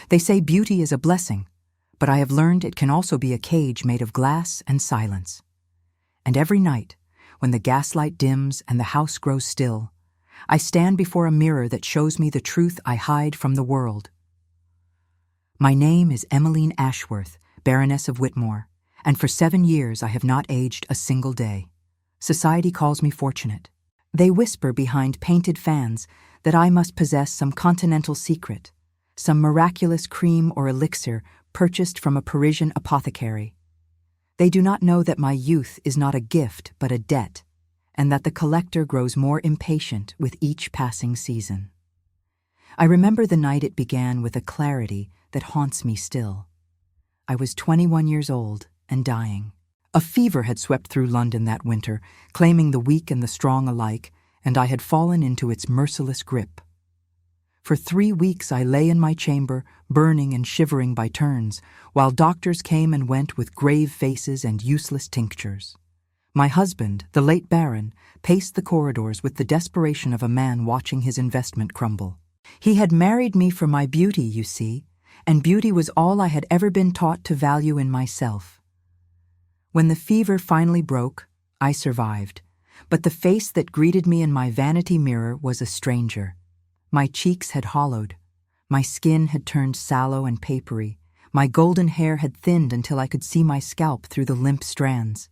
They say beauty is a blessing, but I have learned it can also be a cage made of glass and silence. And every night, when the gaslight dims and the house grows still, I stand before a mirror that shows me the truth I hide from the world. My name is Emmeline Ashworth, Baroness of Whitmore, and for 7 years I have not aged a single day. Society calls me fortunate. They whisper behind painted fans that I must possess some continental secret, some miraculous cream or elixir purchased from a Parisian apothecary. They do not know that my youth is not a gift but a debt, and that the collector grows more impatient with each passing season. I remember the night it began with a clarity that haunts me still. I was 21 years old and dying. A fever had swept through London that winter, claiming the weak and the strong alike, and I had fallen into its merciless grip. For 3 weeks I lay in my chamber, burning and shivering by turns, while doctors came and went with grave faces and useless tinctures. My husband, the late Baron, paced the corridors with the desperation of a man watching his investment crumble. He had married me for my beauty, you see, and beauty was all I had ever been taught to value in myself. When the fever finally broke, I survived, but the face that greeted me in my vanity mirror was a stranger. My cheeks had hollowed, my skin had turned sallow and papery, my golden hair had thinned until I could see my scalp through the limp strands.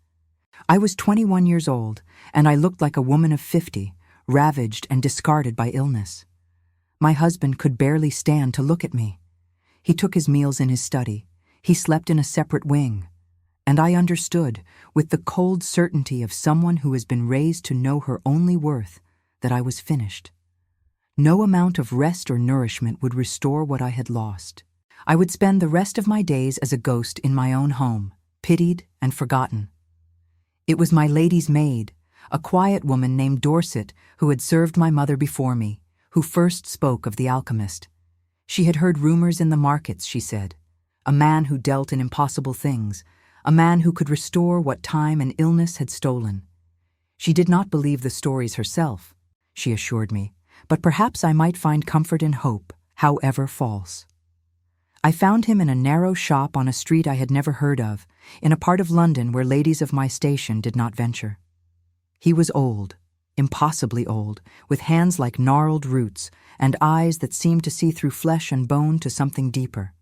I was 21 years old, and I looked like a woman of 50, ravaged and discarded by illness. My husband could barely stand to look at me. He took his meals in his study. He slept in a separate wing. And I understood, with the cold certainty of someone who has been raised to know her only worth, that I was finished. No amount of rest or nourishment would restore what I had lost. I would spend the rest of my days as a ghost in my own home, pitied and forgotten. It was my lady's maid, a quiet woman named Dorset, who had served my mother before me, who first spoke of the alchemist. She had heard rumors in the markets, she said. A man who dealt in impossible things, a man who could restore what time and illness had stolen. She did not believe the stories herself, she assured me, but perhaps I might find comfort in hope, however false. I found him in a narrow shop on a street I had never heard of, in a part of London where ladies of my station did not venture. He was old, impossibly old, with hands like gnarled roots and eyes that seemed to see through flesh and bone to something deeper.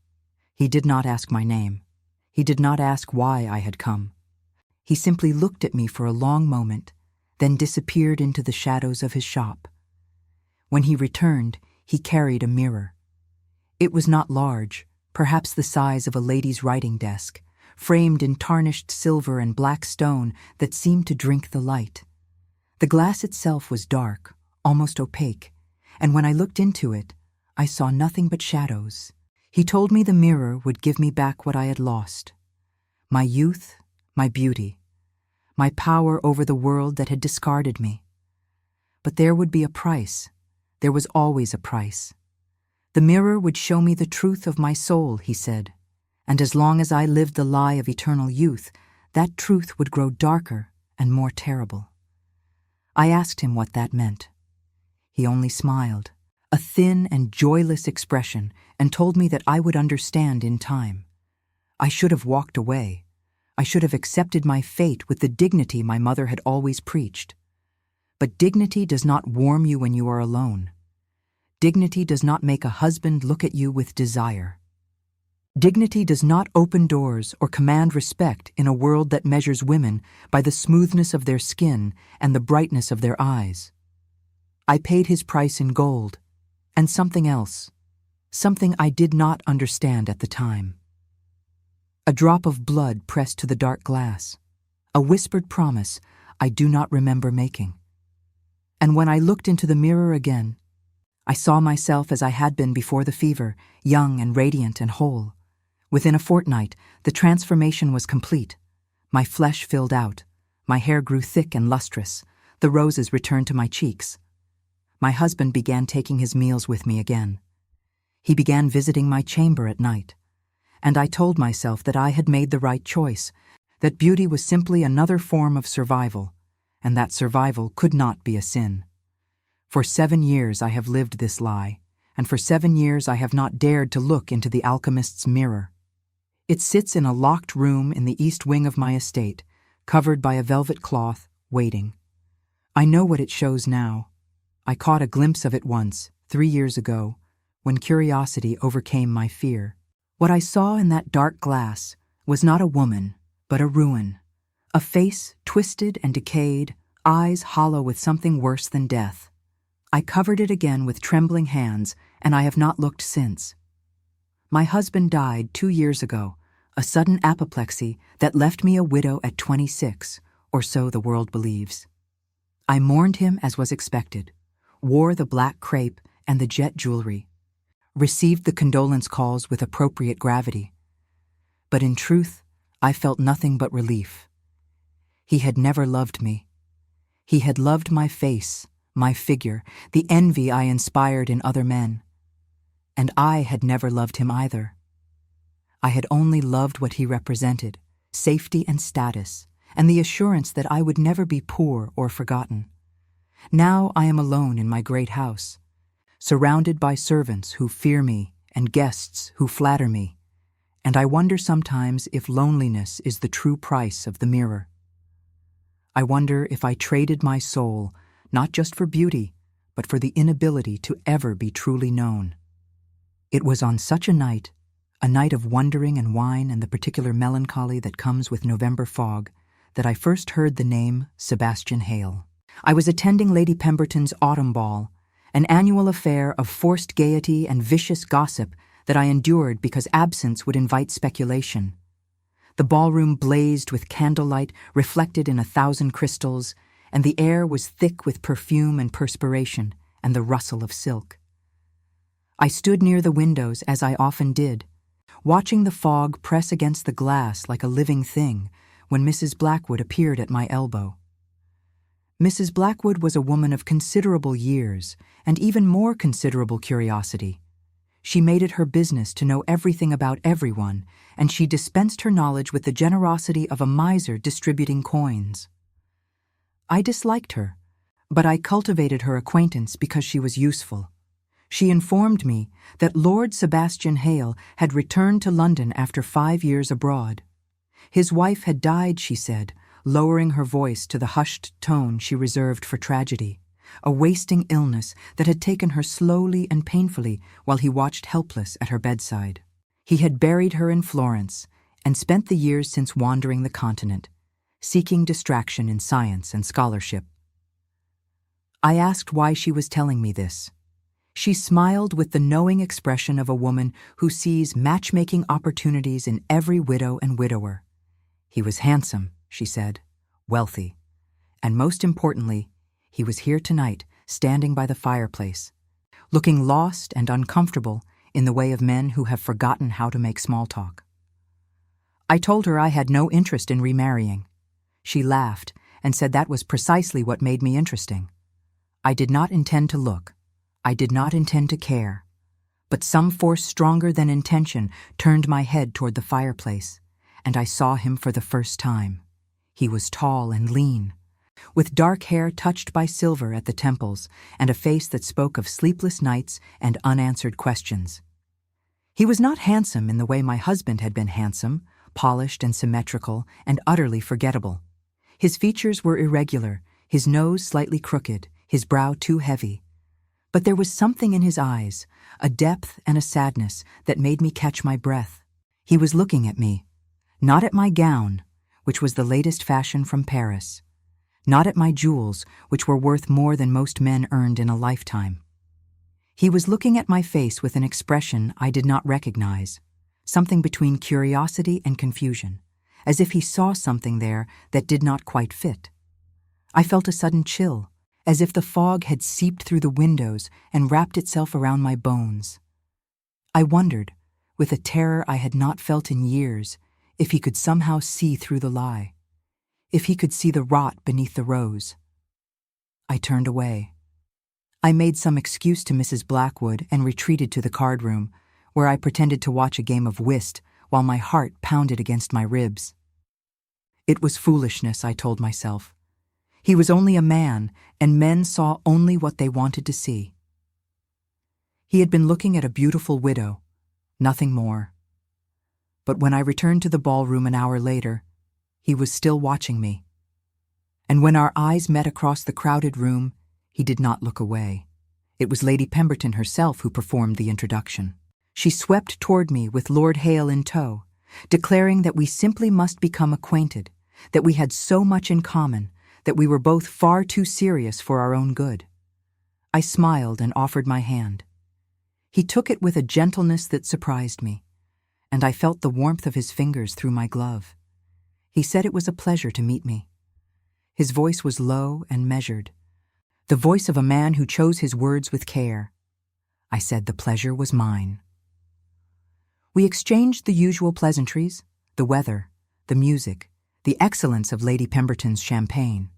He did not ask my name. He did not ask why I had come. He simply looked at me for a long moment, then disappeared into the shadows of his shop. When he returned, he carried a mirror. It was not large, perhaps the size of a lady's writing desk, framed in tarnished silver and black stone that seemed to drink the light. The glass itself was dark, almost opaque, and when I looked into it, I saw nothing but shadows. He told me the mirror would give me back what I had lost. My youth, my beauty, my power over the world that had discarded me. But there would be a price. There was always a price. The mirror would show me the truth of my soul, he said, and as long as I lived the lie of eternal youth, that truth would grow darker and more terrible. I asked him what that meant. He only smiled, a thin and joyless expression, and told me that I would understand in time. I should have walked away. I should have accepted my fate with the dignity my mother had always preached. But dignity does not warm you when you are alone. Dignity does not make a husband look at you with desire. Dignity does not open doors or command respect in a world that measures women by the smoothness of their skin and the brightness of their eyes. I paid his price in gold, and something else, something I did not understand at the time. A drop of blood pressed to the dark glass, a whispered promise I do not remember making. And when I looked into the mirror again, I saw myself as I had been before the fever, young and radiant and whole. Within a fortnight, the transformation was complete. My flesh filled out, my hair grew thick and lustrous, the roses returned to my cheeks. My husband began taking his meals with me again. He began visiting my chamber at night, and I told myself that I had made the right choice, that beauty was simply another form of survival, and that survival could not be a sin. For 7 years I have lived this lie, and for 7 years I have not dared to look into the alchemist's mirror. It sits in a locked room in the east wing of my estate, covered by a velvet cloth, waiting. I know what it shows now. I caught a glimpse of it once, 3 years ago, when curiosity overcame my fear. What I saw in that dark glass was not a woman, but a ruin. A face twisted and decayed, eyes hollow with something worse than death. I covered it again with trembling hands, and I have not looked since. My husband died 2 years ago, a sudden apoplexy that left me a widow at 26, or so the world believes. I mourned him as was expected, wore the black crepe and the jet jewelry, received the condolence calls with appropriate gravity. But in truth, I felt nothing but relief. He had never loved me. He had loved my face, my figure, the envy I inspired in other men. And I had never loved him either. I had only loved what he represented, safety and status, and the assurance that I would never be poor or forgotten. Now I am alone in my great house, surrounded by servants who fear me and guests who flatter me, and I wonder sometimes if loneliness is the true price of the mirror. I wonder if I traded my soul not just for beauty, but for the inability to ever be truly known. It was on such a night of wondering and wine and the particular melancholy that comes with November fog, that I first heard the name Sebastian Hale. I was attending Lady Pemberton's autumn ball, an annual affair of forced gaiety and vicious gossip that I endured because absence would invite speculation. The ballroom blazed with candlelight reflected in 1,000 crystals, and the air was thick with perfume and perspiration and the rustle of silk. I stood near the windows, as I often did, watching the fog press against the glass like a living thing, when Mrs. Blackwood appeared at my elbow. Mrs. Blackwood was a woman of considerable years and even more considerable curiosity. She made it her business to know everything about everyone, and she dispensed her knowledge with the generosity of a miser distributing coins. I disliked her, but I cultivated her acquaintance because she was useful. She informed me that Lord Sebastian Hale had returned to London after 5 years abroad. His wife had died, she said, lowering her voice to the hushed tone she reserved for tragedy, a wasting illness that had taken her slowly and painfully while he watched helpless at her bedside. He had buried her in Florence and spent the years since wandering the continent, seeking distraction in science and scholarship. I asked why she was telling me this. She smiled with the knowing expression of a woman who sees matchmaking opportunities in every widow and widower. He was handsome, she said, wealthy, and most importantly, he was here tonight, standing by the fireplace, looking lost and uncomfortable in the way of men who have forgotten how to make small talk. I told her I had no interest in remarrying. She laughed and said that was precisely what made me interesting. I did not intend to look. I did not intend to care. But some force stronger than intention turned my head toward the fireplace, and I saw him for the first time. He was tall and lean, with dark hair touched by silver at the temples and a face that spoke of sleepless nights and unanswered questions. He was not handsome in the way my husband had been handsome, polished and symmetrical and utterly forgettable. His features were irregular, his nose slightly crooked, his brow too heavy. But there was something in his eyes, a depth and a sadness that made me catch my breath. He was looking at me, not at my gown, which was the latest fashion from Paris, not at my jewels, which were worth more than most men earned in a lifetime. He was looking at my face with an expression I did not recognize, something between curiosity and confusion, as if he saw something there that did not quite fit. I felt a sudden chill, as if the fog had seeped through the windows and wrapped itself around my bones. I wondered, with a terror I had not felt in years, if he could somehow see through the lie, if he could see the rot beneath the rose. I turned away. I made some excuse to Mrs. Blackwood and retreated to the card room, where I pretended to watch a game of whist while my heart pounded against my ribs. It was foolishness, I told myself. He was only a man, and men saw only what they wanted to see. He had been looking at a beautiful widow, nothing more. But when I returned to the ballroom an hour later, he was still watching me. And when our eyes met across the crowded room, he did not look away. It was Lady Pemberton herself who performed the introduction. She swept toward me with Lord Hale in tow, declaring that we simply must become acquainted, that we had so much in common, that we were both far too serious for our own good. I smiled and offered my hand. He took it with a gentleness that surprised me, and I felt the warmth of his fingers through my glove. He said it was a pleasure to meet me. His voice was low and measured, the voice of a man who chose his words with care. I said the pleasure was mine. We exchanged the usual pleasantries, the weather, the music, the excellence of Lady Pemberton's champagne.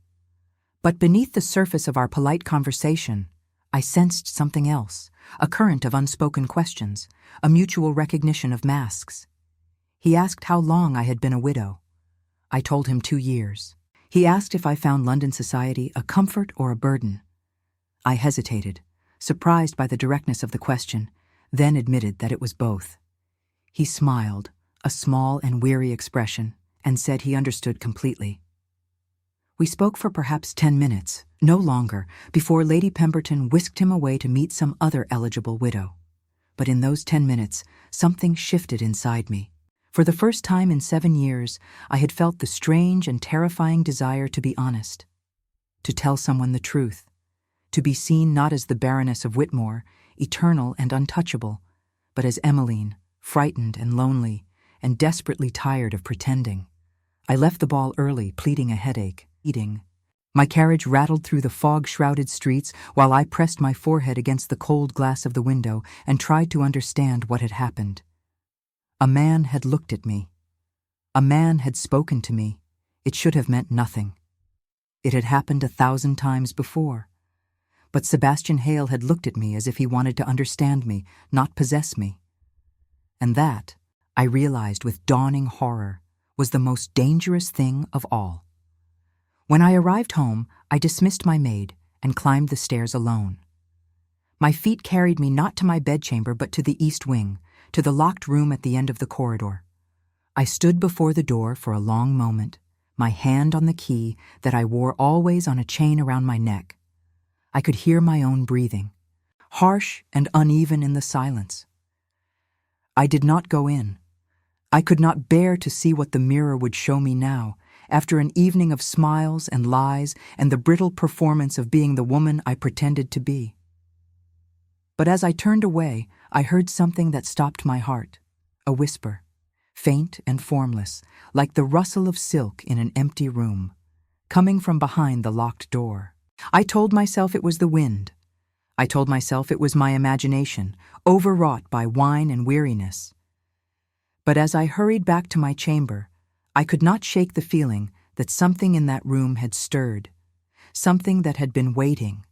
But beneath the surface of our polite conversation, I sensed something else, a current of unspoken questions, a mutual recognition of masks. He asked how long I had been a widow. I told him 2 years. He asked if I found London society a comfort or a burden. I hesitated, surprised by the directness of the question, then admitted that it was both. He smiled, a small and weary expression, and said he understood completely. We spoke for perhaps 10 minutes, no longer, before Lady Pemberton whisked him away to meet some other eligible widow. But in those 10 minutes, something shifted inside me. For the first time in 7 years, I had felt the strange and terrifying desire to be honest, to tell someone the truth, to be seen not as the Baroness of Whitmore, eternal and untouchable, but as Emmeline, frightened and lonely, and desperately tired of pretending. I left the ball early, pleading a headache, eating. My carriage rattled through the fog-shrouded streets while I pressed my forehead against the cold glass of the window and tried to understand what had happened. A man had looked at me. A man had spoken to me. It should have meant nothing. It had happened 1,000 times before. But Sebastian Hale had looked at me as if he wanted to understand me, not possess me. And that, I realized with dawning horror, was the most dangerous thing of all. When I arrived home, I dismissed my maid and climbed the stairs alone. My feet carried me not to my bedchamber but to the east wing, to the locked room at the end of the corridor. I stood before the door for a long moment, my hand on the key that I wore always on a chain around my neck. I could hear my own breathing, harsh and uneven in the silence. I did not go in. I could not bear to see what the mirror would show me now, after an evening of smiles and lies and the brittle performance of being the woman I pretended to be. But as I turned away, I heard something that stopped my heart, a whisper, faint and formless, like the rustle of silk in an empty room, coming from behind the locked door. I told myself it was the wind. I told myself it was my imagination, overwrought by wine and weariness. But as I hurried back to my chamber, I could not shake the feeling that something in that room had stirred, something that had been waiting,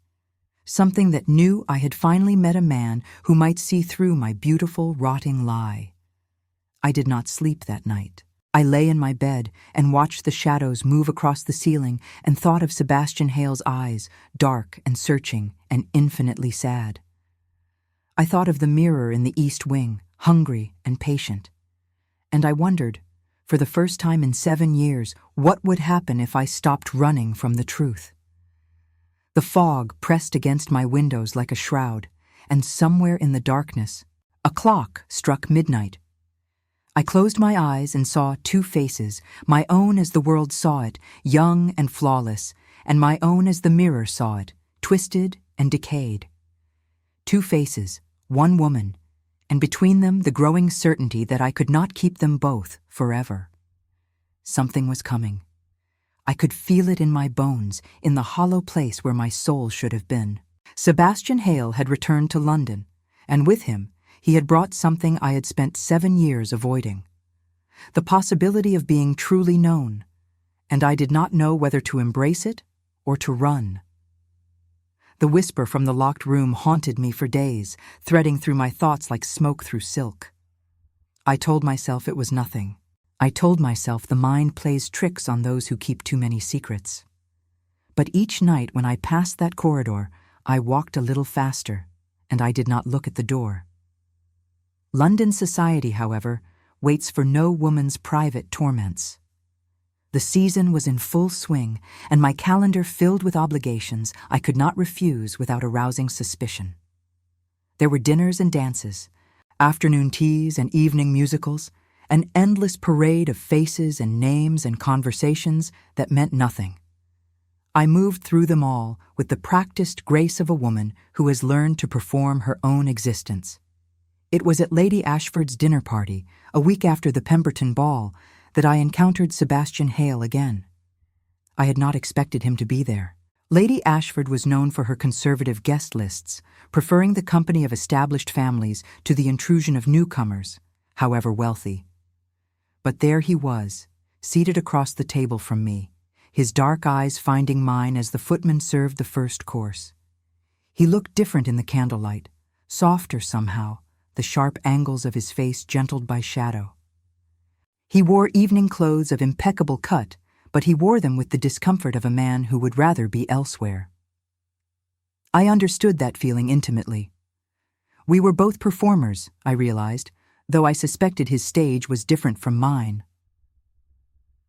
something that knew I had finally met a man who might see through my beautiful, rotting lie. I did not sleep that night. I lay in my bed and watched the shadows move across the ceiling and thought of Sebastian Hale's eyes, dark and searching and infinitely sad. I thought of the mirror in the east wing, hungry and patient. And I wondered, for the first time in 7 years, what would happen if I stopped running from the truth. The fog pressed against my windows like a shroud, and somewhere in the darkness, a clock struck midnight. I closed my eyes and saw 2 faces, my own as the world saw it, young and flawless, and my own as the mirror saw it, twisted and decayed. 2 faces, 1 woman, and between them the growing certainty that I could not keep them both forever. Something was coming. I could feel it in my bones, in the hollow place where my soul should have been. Sebastian Hale had returned to London, and with him, he had brought something I had spent 7 years avoiding. The possibility of being truly known, and I did not know whether to embrace it or to run. The whisper from the locked room haunted me for days, threading through my thoughts like smoke through silk. I told myself it was nothing. I told myself the mind plays tricks on those who keep too many secrets. But each night when I passed that corridor, I walked a little faster, and I did not look at the door. London society, however, waits for no woman's private torments. The season was in full swing, and my calendar filled with obligations I could not refuse without arousing suspicion. There were dinners and dances, afternoon teas and evening musicals, an endless parade of faces and names and conversations that meant nothing. I moved through them all with the practiced grace of a woman who has learned to perform her own existence. It was at Lady Ashford's dinner party, a week after the Pemberton ball, that I encountered Sebastian Hale again. I had not expected him to be there. Lady Ashford was known for her conservative guest lists, preferring the company of established families to the intrusion of newcomers, however wealthy. But there he was, seated across the table from me, his dark eyes finding mine as the footman served the first course. He looked different in the candlelight, softer somehow, the sharp angles of his face gentled by shadow. He wore evening clothes of impeccable cut, but he wore them with the discomfort of a man who would rather be elsewhere. I understood that feeling intimately. We were both performers, I realized, though I suspected his stage was different from mine.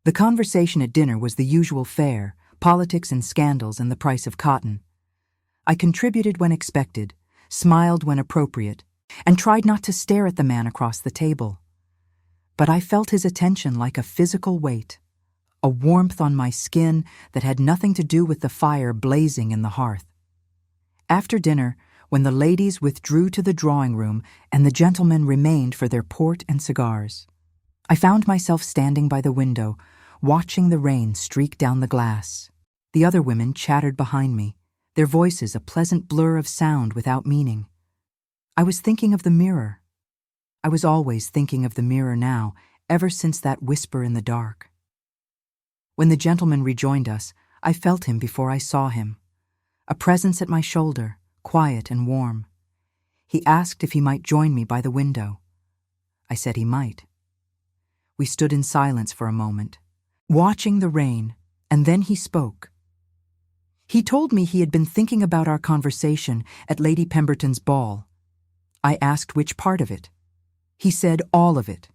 The conversation at dinner was the usual fare, politics and scandals and the price of cotton. I contributed when expected, smiled when appropriate, and tried not to stare at the man across the table. But I felt his attention like a physical weight, a warmth on my skin that had nothing to do with the fire blazing in the hearth. After dinner, when the ladies withdrew to the drawing-room and the gentlemen remained for their port and cigars, I found myself standing by the window, watching the rain streak down the glass. The other women chattered behind me, their voices a pleasant blur of sound without meaning. I was thinking of the mirror. I was always thinking of the mirror now, ever since that whisper in the dark. When the gentleman rejoined us, I felt him before I saw him, a presence at my shoulder, quiet and warm. He asked if he might join me by the window. I said he might. We stood in silence for a moment, watching the rain, and then he spoke. He told me he had been thinking about our conversation at Lady Pemberton's ball. I asked which part of it. He said all of it.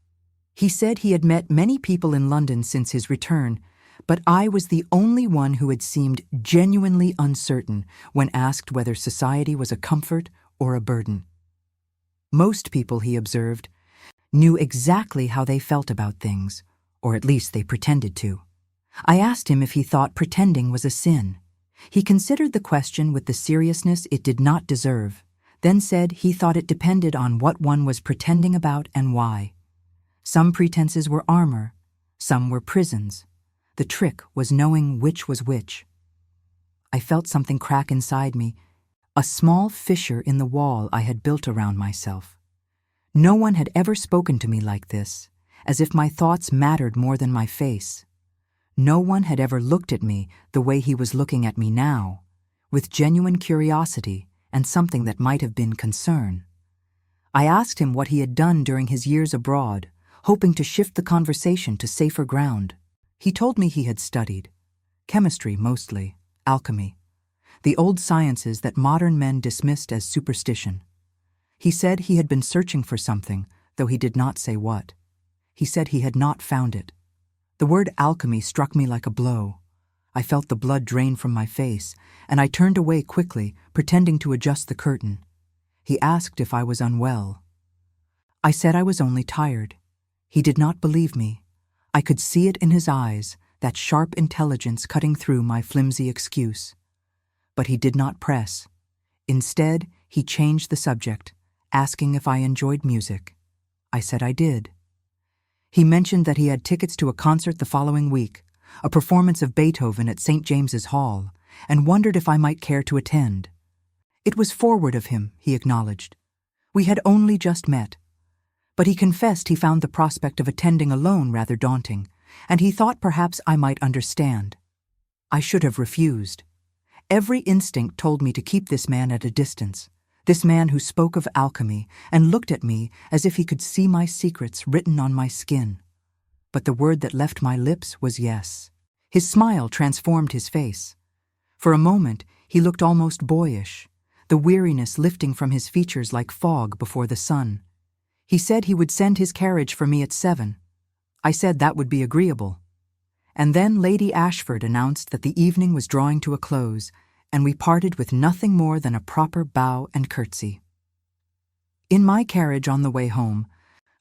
He said he had met many people in London since his return, but I was the only one who had seemed genuinely uncertain when asked whether society was a comfort or a burden. Most people, he observed, knew exactly how they felt about things, or at least they pretended to. I asked him if he thought pretending was a sin. He considered the question with the seriousness it did not deserve, then said he thought it depended on what one was pretending about and why. Some pretenses were armor, some were prisons. The trick was knowing which was which. I felt something crack inside me, a small fissure in the wall I had built around myself. No one had ever spoken to me like this, as if my thoughts mattered more than my face. No one had ever looked at me the way he was looking at me now, with genuine curiosity and something that might have been concern. I asked him what he had done during his years abroad, hoping to shift the conversation to safer ground. He told me he had studied chemistry mostly, alchemy, the old sciences that modern men dismissed as superstition. He said he had been searching for something, though he did not say what. He said he had not found it. The word alchemy struck me like a blow. I felt the blood drain from my face, and I turned away quickly, pretending to adjust the curtain. He asked if I was unwell. I said I was only tired. He did not believe me. I could see it in his eyes, that sharp intelligence cutting through my flimsy excuse. But he did not press. Instead, he changed the subject, asking if I enjoyed music. I said I did. He mentioned that he had tickets to a concert the following week, a performance of Beethoven at St. James's Hall, and wondered if I might care to attend. It was forward of him, he acknowledged. We had only just met. But he confessed he found the prospect of attending alone rather daunting, and he thought perhaps I might understand. I should have refused. Every instinct told me to keep this man at a distance, this man who spoke of alchemy and looked at me as if he could see my secrets written on my skin. But the word that left my lips was yes. His smile transformed his face. For a moment, he looked almost boyish. the weariness lifting from his features like fog before the sun. He said he would send his carriage for me at 7. I said that would be agreeable. And then Lady Ashford announced that the evening was drawing to a close, and we parted with nothing more than a proper bow and curtsy. In my carriage on the way home,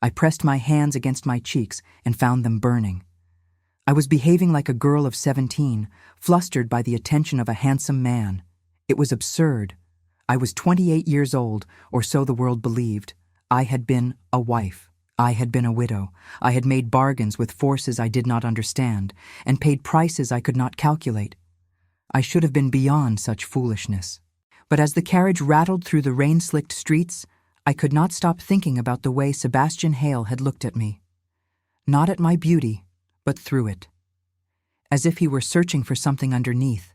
I pressed my hands against my cheeks and found them burning. I was behaving like a girl of 17, flustered by the attention of a handsome man. It was absurd. I was 28 years old, or so the world believed. I had been a wife. I had been a widow. I had made bargains with forces I did not understand, and paid prices I could not calculate. I should have been beyond such foolishness. But as the carriage rattled through the rain-slicked streets, I could not stop thinking about the way Sebastian Hale had looked at me. Not at my beauty, but through it. As if he were searching for something underneath.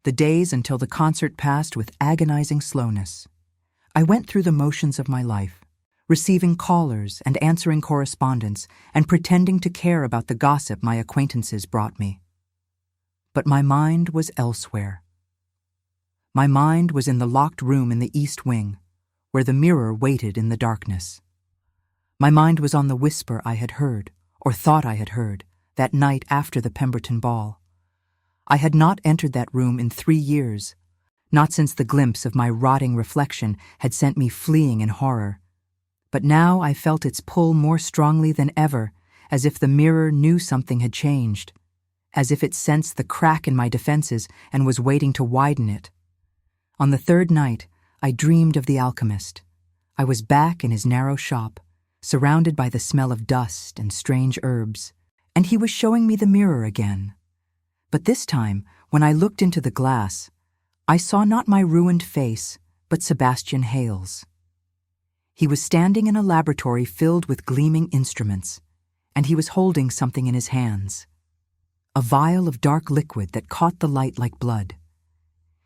The days until the concert passed with agonizing slowness. I went through the motions of my life, receiving callers and answering correspondence and pretending to care about the gossip my acquaintances brought me. But my mind was elsewhere. My mind was in the locked room in the East Wing, where the mirror waited in the darkness. My mind was on the whisper I had heard, or thought I had heard, that night after the Pemberton ball. I had not entered that room in 3 years, not since the glimpse of my rotting reflection had sent me fleeing in horror. But now I felt its pull more strongly than ever, as if the mirror knew something had changed, as if it sensed the crack in my defenses and was waiting to widen it. On the 3rd night, I dreamed of the alchemist. I was back in his narrow shop, surrounded by the smell of dust and strange herbs, and he was showing me the mirror again. But this time, when I looked into the glass, I saw not my ruined face, but Sebastian Hale's. He was standing in a laboratory filled with gleaming instruments, and he was holding something in his hands. A vial of dark liquid that caught the light like blood.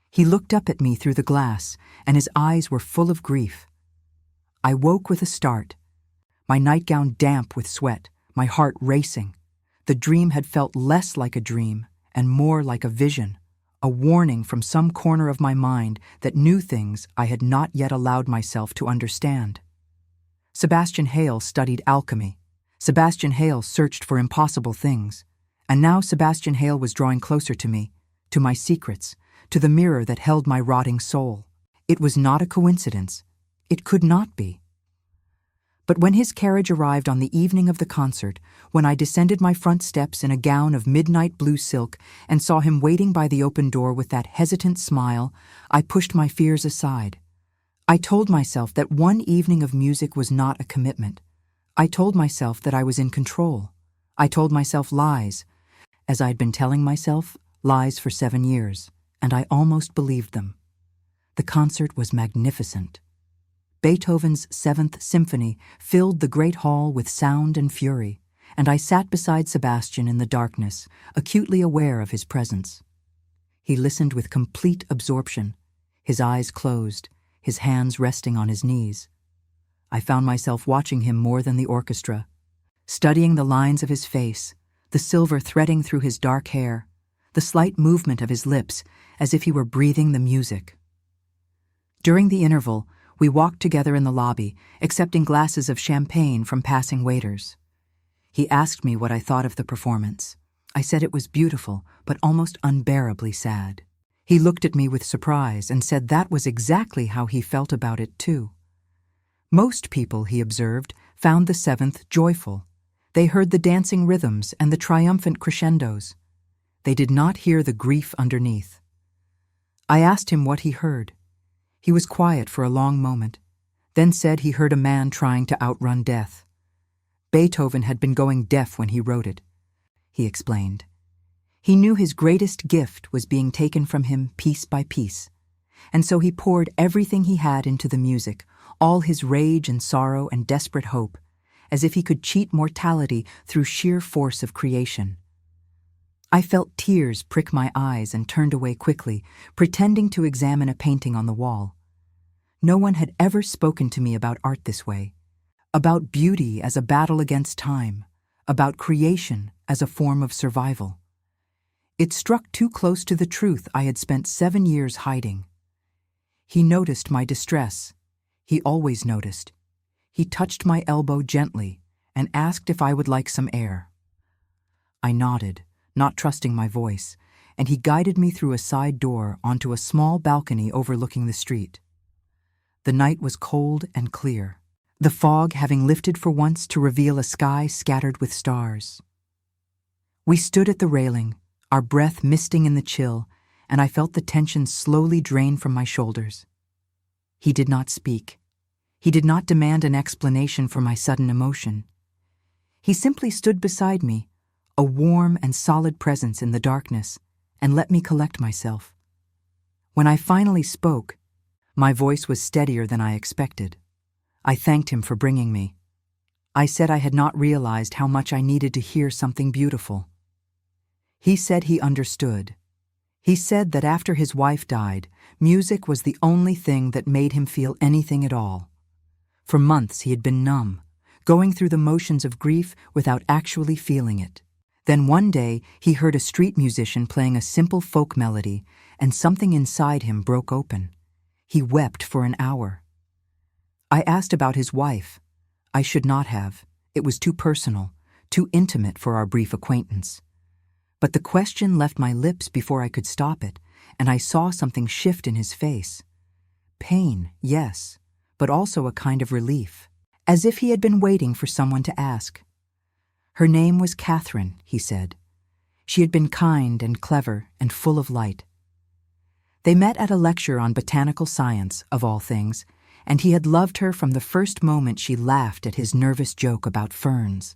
He looked up at me through the glass, and his eyes were full of grief. I woke with a start, my nightgown damp with sweat, my heart racing. The dream had felt less like a dream and more like a vision, a warning from some corner of my mind that knew things I had not yet allowed myself to understand. Sebastian Hale studied alchemy. Sebastian Hale searched for impossible things. And now Sebastian Hale was drawing closer to me, to my secrets, to the mirror that held my rotting soul. It was not a coincidence. It could not be. But when his carriage arrived on the evening of the concert, when I descended my front steps in a gown of midnight blue silk and saw him waiting by the open door with that hesitant smile, I pushed my fears aside. I told myself that one evening of music was not a commitment. I told myself that I was in control. I told myself lies, as I had been telling myself lies for 7 years, and I almost believed them. The concert was magnificent. Beethoven's 7th Symphony filled the great hall with sound and fury, and I sat beside Sebastian in the darkness, acutely aware of his presence. He listened with complete absorption, his eyes closed, his hands resting on his knees. I found myself watching him more than the orchestra, studying the lines of his face, the silver threading through his dark hair, the slight movement of his lips as if he were breathing the music. During the interval, we walked together in the lobby, accepting glasses of champagne from passing waiters. He asked me what I thought of the performance. I said it was beautiful, but almost unbearably sad. He looked at me with surprise and said that was exactly how he felt about it too. Most people, he observed, found the 7th joyful. They heard the dancing rhythms and the triumphant crescendos. They did not hear the grief underneath. I asked him what he heard. He was quiet for a long moment, then said he heard a man trying to outrun death. Beethoven had been going deaf when he wrote it, he explained. He knew his greatest gift was being taken from him piece by piece, and so he poured everything he had into the music, all his rage and sorrow and desperate hope, as if he could cheat mortality through sheer force of creation. I felt tears prick my eyes and turned away quickly, pretending to examine a painting on the wall. No one had ever spoken to me about art this way, about beauty as a battle against time, about creation as a form of survival. It struck too close to the truth I had spent 7 years hiding. He noticed my distress. He always noticed. He touched my elbow gently and asked if I would like some air. I nodded, not trusting my voice, and he guided me through a side door onto a small balcony overlooking the street. The night was cold and clear, the fog having lifted for once to reveal a sky scattered with stars. We stood at the railing, our breath misting in the chill, and I felt the tension slowly drain from my shoulders. He did not speak. He did not demand an explanation for my sudden emotion. He simply stood beside me, a warm and solid presence in the darkness, and let me collect myself. When I finally spoke, my voice was steadier than I expected. I thanked him for bringing me. I said I had not realized how much I needed to hear something beautiful. He said he understood. He said that after his wife died, music was the only thing that made him feel anything at all. For months he had been numb, going through the motions of grief without actually feeling it. Then one day he heard a street musician playing a simple folk melody, and something inside him broke open. He wept for an hour. I asked about his wife. I should not have. It was too personal, too intimate for our brief acquaintance. But the question left my lips before I could stop it, and I saw something shift in his face. Pain, yes, but also a kind of relief, as if he had been waiting for someone to ask. Her name was Catherine, he said. She had been kind and clever and full of light. They met at a lecture on botanical science, of all things, and he had loved her from the first moment she laughed at his nervous joke about ferns.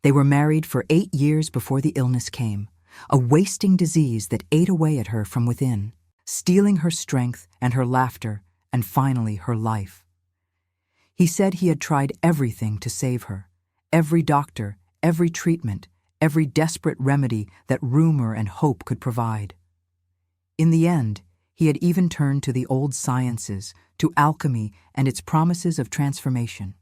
They were married for 8 years before the illness came, a wasting disease that ate away at her from within, stealing her strength and her laughter and finally her life. He said he had tried everything to save her, every doctor, every treatment, every desperate remedy that rumor and hope could provide. In the end, he had even turned to the old sciences, to alchemy and its promises of transformation.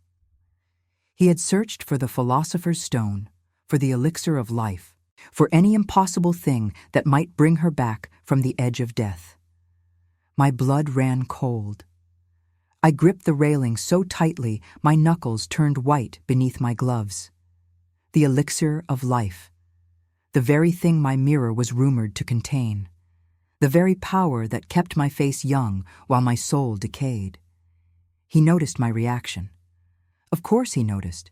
He had searched for the philosopher's stone, for the elixir of life, for any impossible thing that might bring her back from the edge of death. My blood ran cold. I gripped the railing so tightly my knuckles turned white beneath my gloves. The elixir of life, the very thing my mirror was rumored to contain, the very power that kept my face young while my soul decayed. He noticed my reaction. Of course he noticed.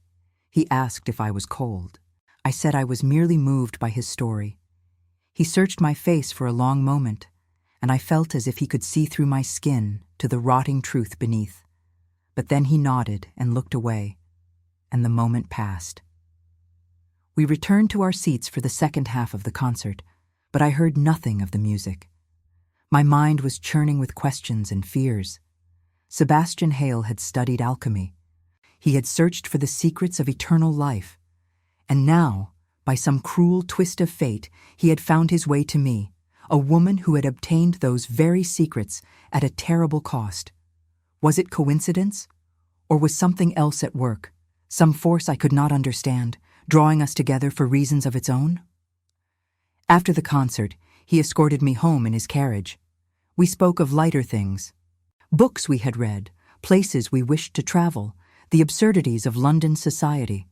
He asked if I was cold. I said I was merely moved by his story. He searched my face for a long moment, and I felt as if he could see through my skin to the rotting truth beneath. But then he nodded and looked away, and the moment passed. We returned to our seats for the second half of the concert, but I heard nothing of the music. My mind was churning with questions and fears. Sebastian Hale had studied alchemy. He had searched for the secrets of eternal life. And now, by some cruel twist of fate, he had found his way to me, a woman who had obtained those very secrets at a terrible cost. Was it coincidence? Or was something else at work, some force I could not understand, drawing us together for reasons of its own? After the concert, he escorted me home in his carriage. We spoke of lighter things. Books we had read, places we wished to travel, the absurdities of London society.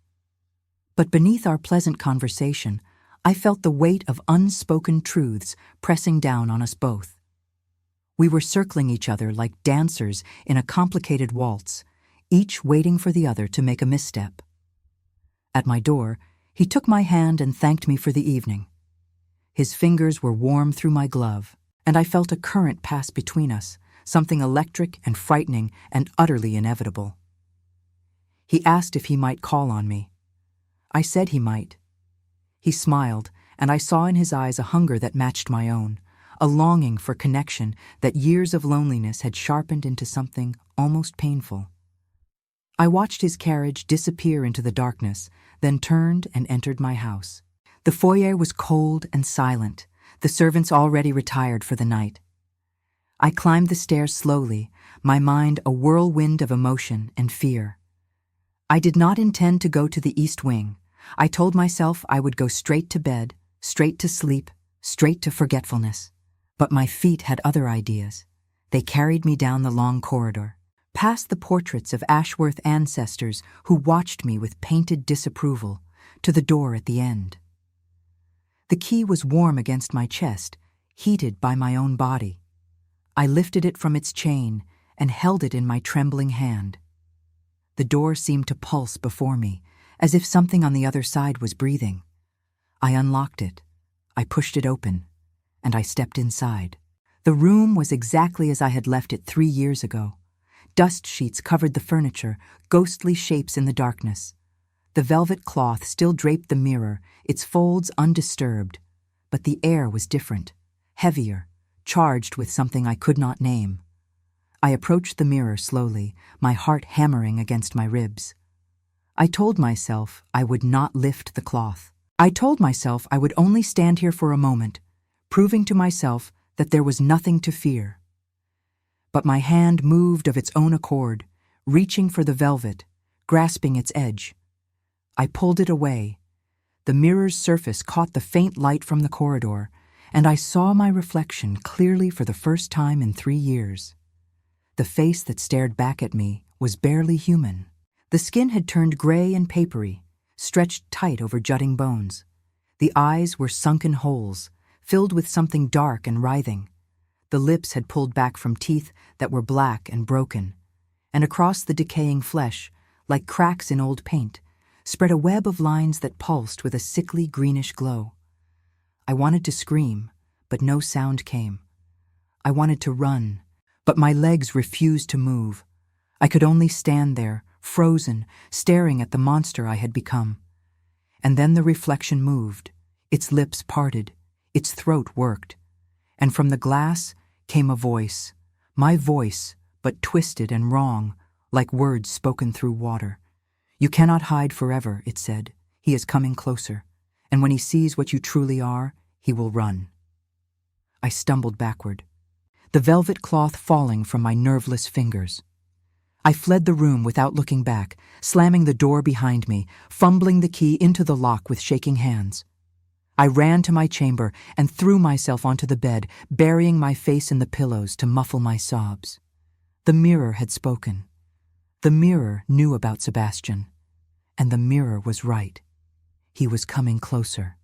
But beneath our pleasant conversation, I felt the weight of unspoken truths pressing down on us both. We were circling each other like dancers in a complicated waltz, each waiting for the other to make a misstep. At my door, he took my hand and thanked me for the evening. His fingers were warm through my glove, and I felt a current pass between us, something electric and frightening and utterly inevitable. He asked if he might call on me. I said he might. He smiled, and I saw in his eyes a hunger that matched my own, a longing for connection that years of loneliness had sharpened into something almost painful. I watched his carriage disappear into the darkness, then turned and entered my house. The foyer was cold and silent, the servants already retired for the night. I climbed the stairs slowly, my mind a whirlwind of emotion and fear. I did not intend to go to the East Wing. I told myself I would go straight to bed, straight to sleep, straight to forgetfulness. But my feet had other ideas. They carried me down the long corridor, past the portraits of Ashworth ancestors who watched me with painted disapproval, to the door at the end. The key was warm against my chest, heated by my own body. I lifted it from its chain and held it in my trembling hand. The door seemed to pulse before me, as if something on the other side was breathing. I unlocked it, I pushed it open, and I stepped inside. The room was exactly as I had left it 3 years ago. Dust sheets covered the furniture, ghostly shapes in the darkness. The velvet cloth still draped the mirror, its folds undisturbed, but the air was different, heavier, charged with something I could not name. I approached the mirror slowly, my heart hammering against my ribs. I told myself I would not lift the cloth. I told myself I would only stand here for a moment, proving to myself that there was nothing to fear. But my hand moved of its own accord, reaching for the velvet, grasping its edge. I pulled it away. The mirror's surface caught the faint light from the corridor, and I saw my reflection clearly for the first time in 3 years. The face that stared back at me was barely human. The skin had turned gray and papery, stretched tight over jutting bones. The eyes were sunken holes, filled with something dark and writhing. The lips had pulled back from teeth that were black and broken, and across the decaying flesh, like cracks in old paint, spread a web of lines that pulsed with a sickly greenish glow. I wanted to scream, but no sound came. I wanted to run, but my legs refused to move. I could only stand there, frozen, staring at the monster I had become. And then the reflection moved, its lips parted, its throat worked, and from the glass came a voice, my voice, but twisted and wrong, like words spoken through water. "You cannot hide forever," it said. "He is coming closer, and when he sees what you truly are, he will run." I stumbled backward, the velvet cloth falling from my nerveless fingers. I fled the room without looking back, slamming the door behind me, fumbling the key into the lock with shaking hands. I ran to my chamber and threw myself onto the bed, burying my face in the pillows to muffle my sobs. The mirror had spoken. The mirror knew about Sebastian, and the mirror was right. He was coming closer.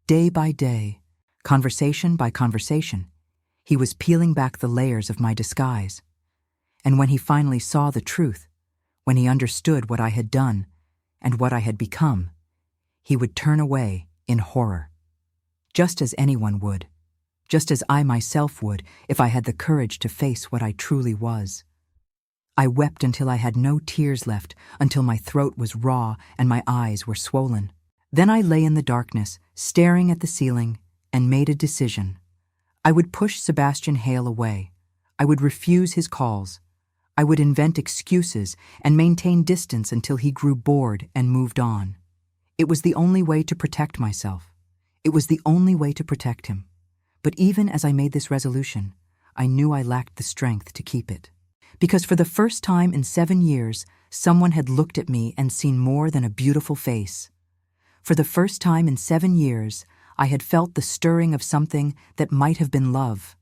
Day by day, conversation by conversation, he was peeling back the layers of my disguise. And when he finally saw the truth, when he understood what I had done and what I had become, he would turn away in horror. Just as anyone would, just as I myself would if I had the courage to face what I truly was. I wept until I had no tears left, until my throat was raw and my eyes were swollen. Then I lay in the darkness, staring at the ceiling, and made a decision. I would push Sebastian Hale away. I would refuse his calls. I would invent excuses and maintain distance until he grew bored and moved on. It was the only way to protect myself. It was the only way to protect him. But even as I made this resolution, I knew I lacked the strength to keep it. Because for the first time in 7 years, someone had looked at me and seen more than a beautiful face. For the first time in 7 years, I had felt the stirring of something that might have been love.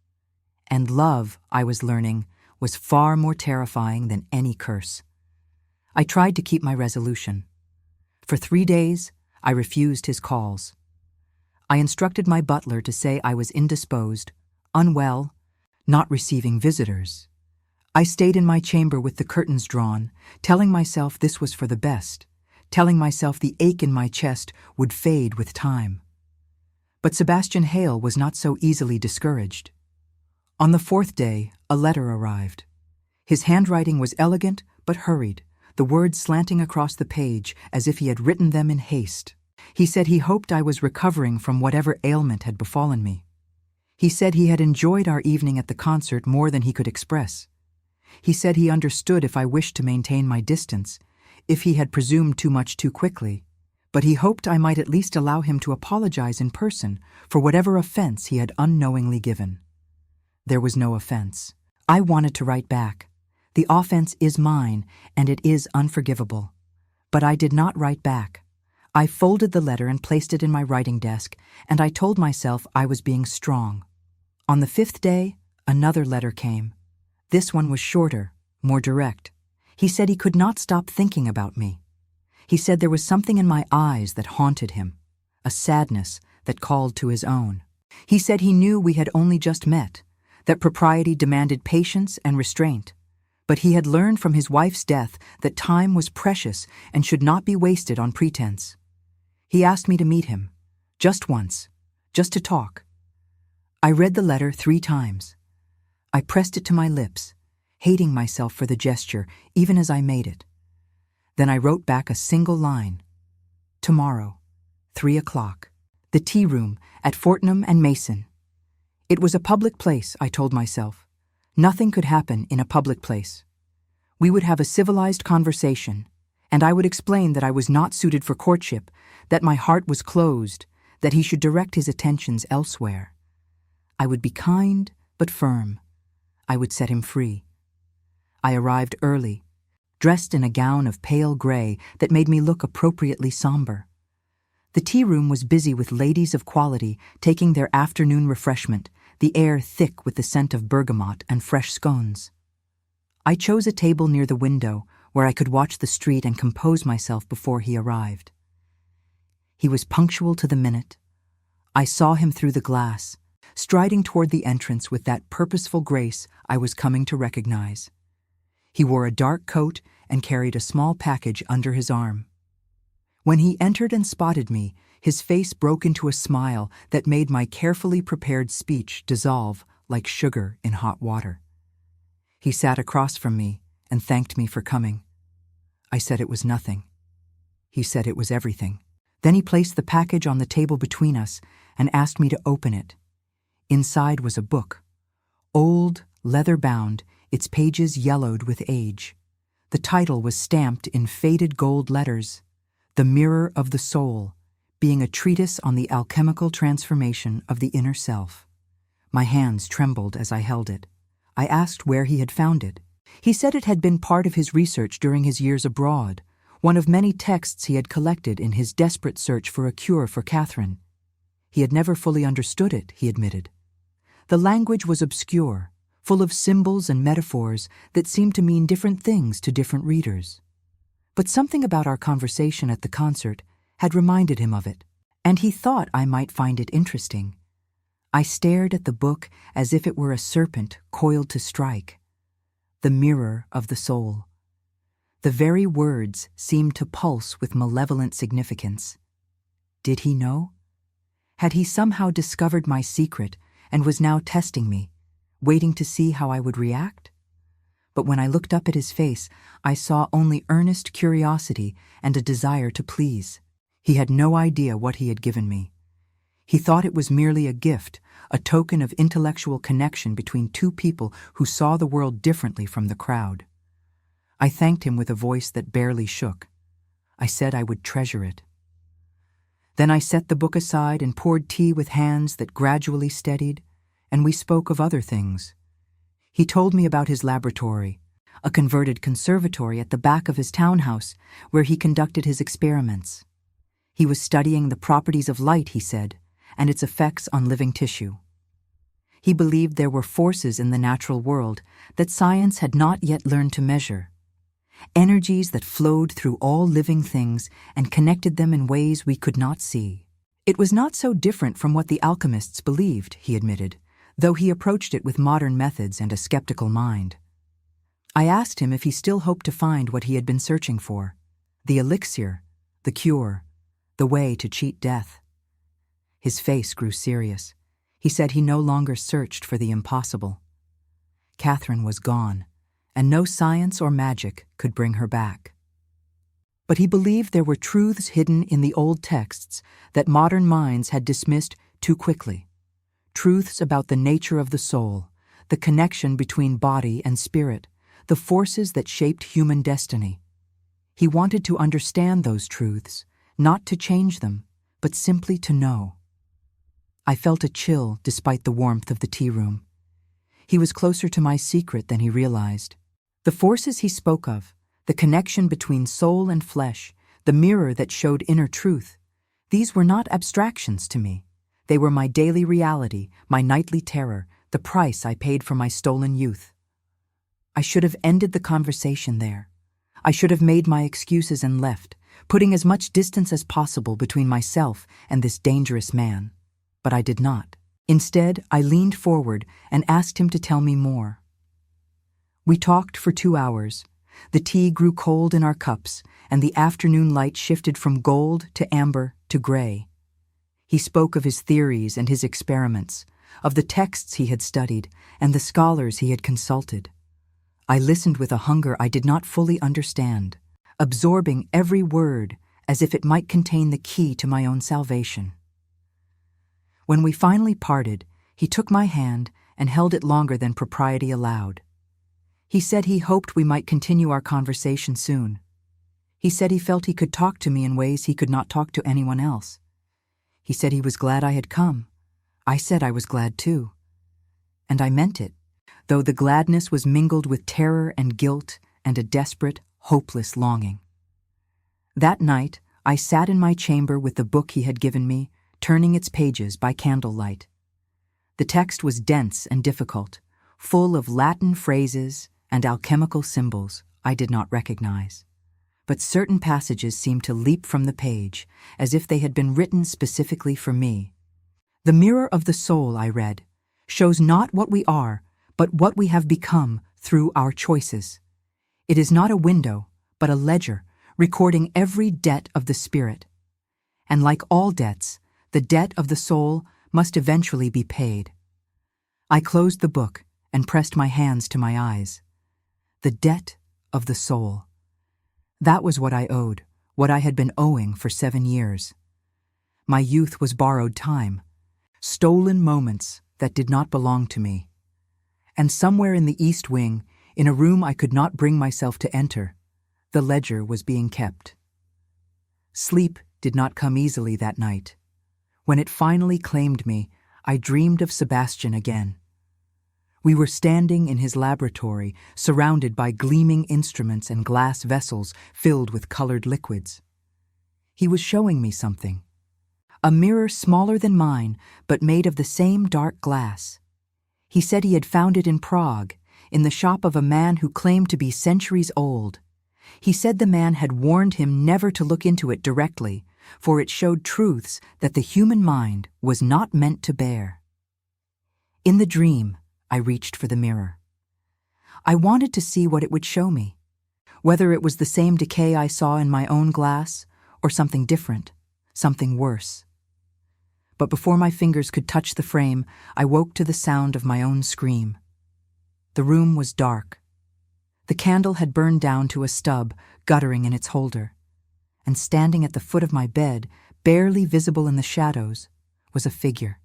And love, I was learning, was far more terrifying than any curse. I tried to keep my resolution. For 3 days, I refused his calls. I instructed my butler to say I was indisposed, unwell, not receiving visitors. I stayed in my chamber with the curtains drawn, telling myself this was for the best, telling myself the ache in my chest would fade with time. But Sebastian Hale was not so easily discouraged. On the 4th day, a letter arrived. His handwriting was elegant but hurried, the words slanting across the page as if he had written them in haste. He said he hoped I was recovering from whatever ailment had befallen me. He said he had enjoyed our evening at the concert more than he could express. He said he understood if I wished to maintain my distance, if he had presumed too much too quickly, but he hoped I might at least allow him to apologize in person for whatever offense he had unknowingly given. There was no offense. I wanted to write back. The offense is mine, and it is unforgivable. But I did not write back. I folded the letter and placed it in my writing desk, and I told myself I was being strong. On the 5th day, Another letter came. This one was shorter, more direct. He said he could not stop thinking about me. He said there was something in my eyes that haunted him, a sadness that called to his own. He said he knew we had only just met, that propriety demanded patience and restraint, but he had learned from his wife's death that time was precious and should not be wasted on pretense. He asked me to meet him, just once, just to talk. I read the letter 3 times. I pressed it to my lips, hating myself for the gesture, even as I made it. Then I wrote back a single line. Tomorrow, 3 o'clock, the tea room at Fortnum and Mason. It was a public place, I told myself. Nothing could happen in a public place. We would have a civilized conversation, and I would explain that I was not suited for courtship, that my heart was closed, that he should direct his attentions elsewhere. I would be kind but firm. I would set him free. I arrived early, dressed in a gown of pale gray that made me look appropriately somber. The tea room was busy with ladies of quality taking their afternoon refreshment, the air thick with the scent of bergamot and fresh scones. I chose a table near the window where I could watch the street and compose myself before he arrived. He was punctual to the minute. I saw him through the glass, striding toward the entrance with that purposeful grace I was coming to recognize. He wore a dark coat and carried a small package under his arm. When he entered and spotted me, his face broke into a smile that made my carefully prepared speech dissolve like sugar in hot water. He sat across from me and thanked me for coming. I said it was nothing. He said it was everything. Then he placed the package on the table between us and asked me to open it. Inside was a book, old, leather-bound, its pages yellowed with age. The title was stamped in faded gold letters, The Mirror of the Soul, being a treatise on the alchemical transformation of the inner self. My hands trembled as I held it. I asked where he had found it. He said it had been part of his research during his years abroad, one of many texts he had collected in his desperate search for a cure for Catherine. He had never fully understood it, he admitted. The language was obscure, full of symbols and metaphors that seemed to mean different things to different readers. But something about our conversation at the concert had reminded him of it, and he thought I might find it interesting. I stared at the book as if it were a serpent coiled to strike. The Mirror of the Soul. The very words seemed to pulse with malevolent significance. Did he know? Had he somehow discovered my secret and was now testing me, waiting to see how I would react? But when I looked up at his face, I saw only earnest curiosity and a desire to please. He had no idea what he had given me. He thought it was merely a gift, a token of intellectual connection between 2 people who saw the world differently from the crowd. I thanked him with a voice that barely shook. I said I would treasure it. Then I set the book aside and poured tea with hands that gradually steadied, and we spoke of other things. He told me about his laboratory, a converted conservatory at the back of his townhouse where he conducted his experiments. He was studying the properties of light, he said, and its effects on living tissue. He believed there were forces in the natural world that science had not yet learned to measure, energies that flowed through all living things and connected them in ways we could not see. It was not so different from what the alchemists believed, he admitted, though he approached it with modern methods and a skeptical mind. I asked him if he still hoped to find what he had been searching for, the elixir, the cure, the way to cheat death. His face grew serious. He said he no longer searched for the impossible. Catherine was gone, and no science or magic could bring her back. But he believed there were truths hidden in the old texts that modern minds had dismissed too quickly. Truths about the nature of the soul, the connection between body and spirit, the forces that shaped human destiny. He wanted to understand those truths, not to change them, but simply to know. I felt a chill despite the warmth of the tea room. He was closer to my secret than he realized. The forces he spoke of, the connection between soul and flesh, the mirror that showed inner truth, these were not abstractions to me. They were my daily reality, my nightly terror, the price I paid for my stolen youth. I should have ended the conversation there. I should have made my excuses and left, putting as much distance as possible between myself and this dangerous man. But I did not. Instead, I leaned forward and asked him to tell me more. We talked for 2 hours. The tea grew cold in our cups, and the afternoon light shifted from gold to amber to gray. He spoke of his theories and his experiments, of the texts he had studied and the scholars he had consulted. I listened with a hunger I did not fully understand, absorbing every word as if it might contain the key to my own salvation. When we finally parted, he took my hand and held it longer than propriety allowed. He said he hoped we might continue our conversation soon. He said he felt he could talk to me in ways he could not talk to anyone else. He said he was glad I had come. I said I was glad too. And I meant it, though the gladness was mingled with terror and guilt and a desperate, hopeless longing. That night, I sat in my chamber with the book he had given me, turning its pages by candlelight. The text was dense and difficult, full of Latin phrases and alchemical symbols I did not recognize. But certain passages seemed to leap from the page, as if they had been written specifically for me. "The mirror of the soul," I read, "shows not what we are, but what we have become through our choices. It is not a window, but a ledger, recording every debt of the spirit. And like all debts, the debt of the soul must eventually be paid." I closed the book and pressed my hands to my eyes. The debt of the soul. That was what I owed, what I had been owing for 7 years. My youth was borrowed time, stolen moments that did not belong to me. And somewhere in the East Wing, in a room I could not bring myself to enter, the ledger was being kept. Sleep did not come easily that night. When it finally claimed me, I dreamed of Sebastian again. We were standing in his laboratory, surrounded by gleaming instruments and glass vessels filled with colored liquids. He was showing me something. A mirror smaller than mine, but made of the same dark glass. He said he had found it in Prague, in the shop of a man who claimed to be centuries old. He said the man had warned him never to look into it directly, for it showed truths that the human mind was not meant to bear. In the dream, I reached for the mirror. I wanted to see what it would show me, whether it was the same decay I saw in my own glass, or something different, something worse. But before my fingers could touch the frame, I woke to the sound of my own scream. The room was dark. The candle had burned down to a stub, guttering in its holder. And standing at the foot of my bed, barely visible in the shadows, was a figure.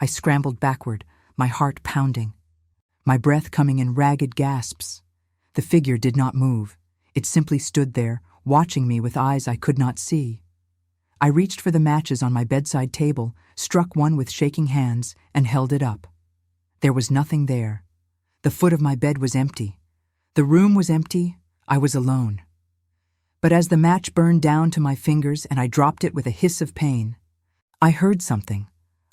I scrambled backward, my heart pounding, my breath coming in ragged gasps. The figure did not move. It simply stood there, watching me with eyes I could not see. I reached for the matches on my bedside table, struck one with shaking hands, and held it up. There was nothing there. The foot of my bed was empty. The room was empty. I was alone. But as the match burned down to my fingers and I dropped it with a hiss of pain, I heard something,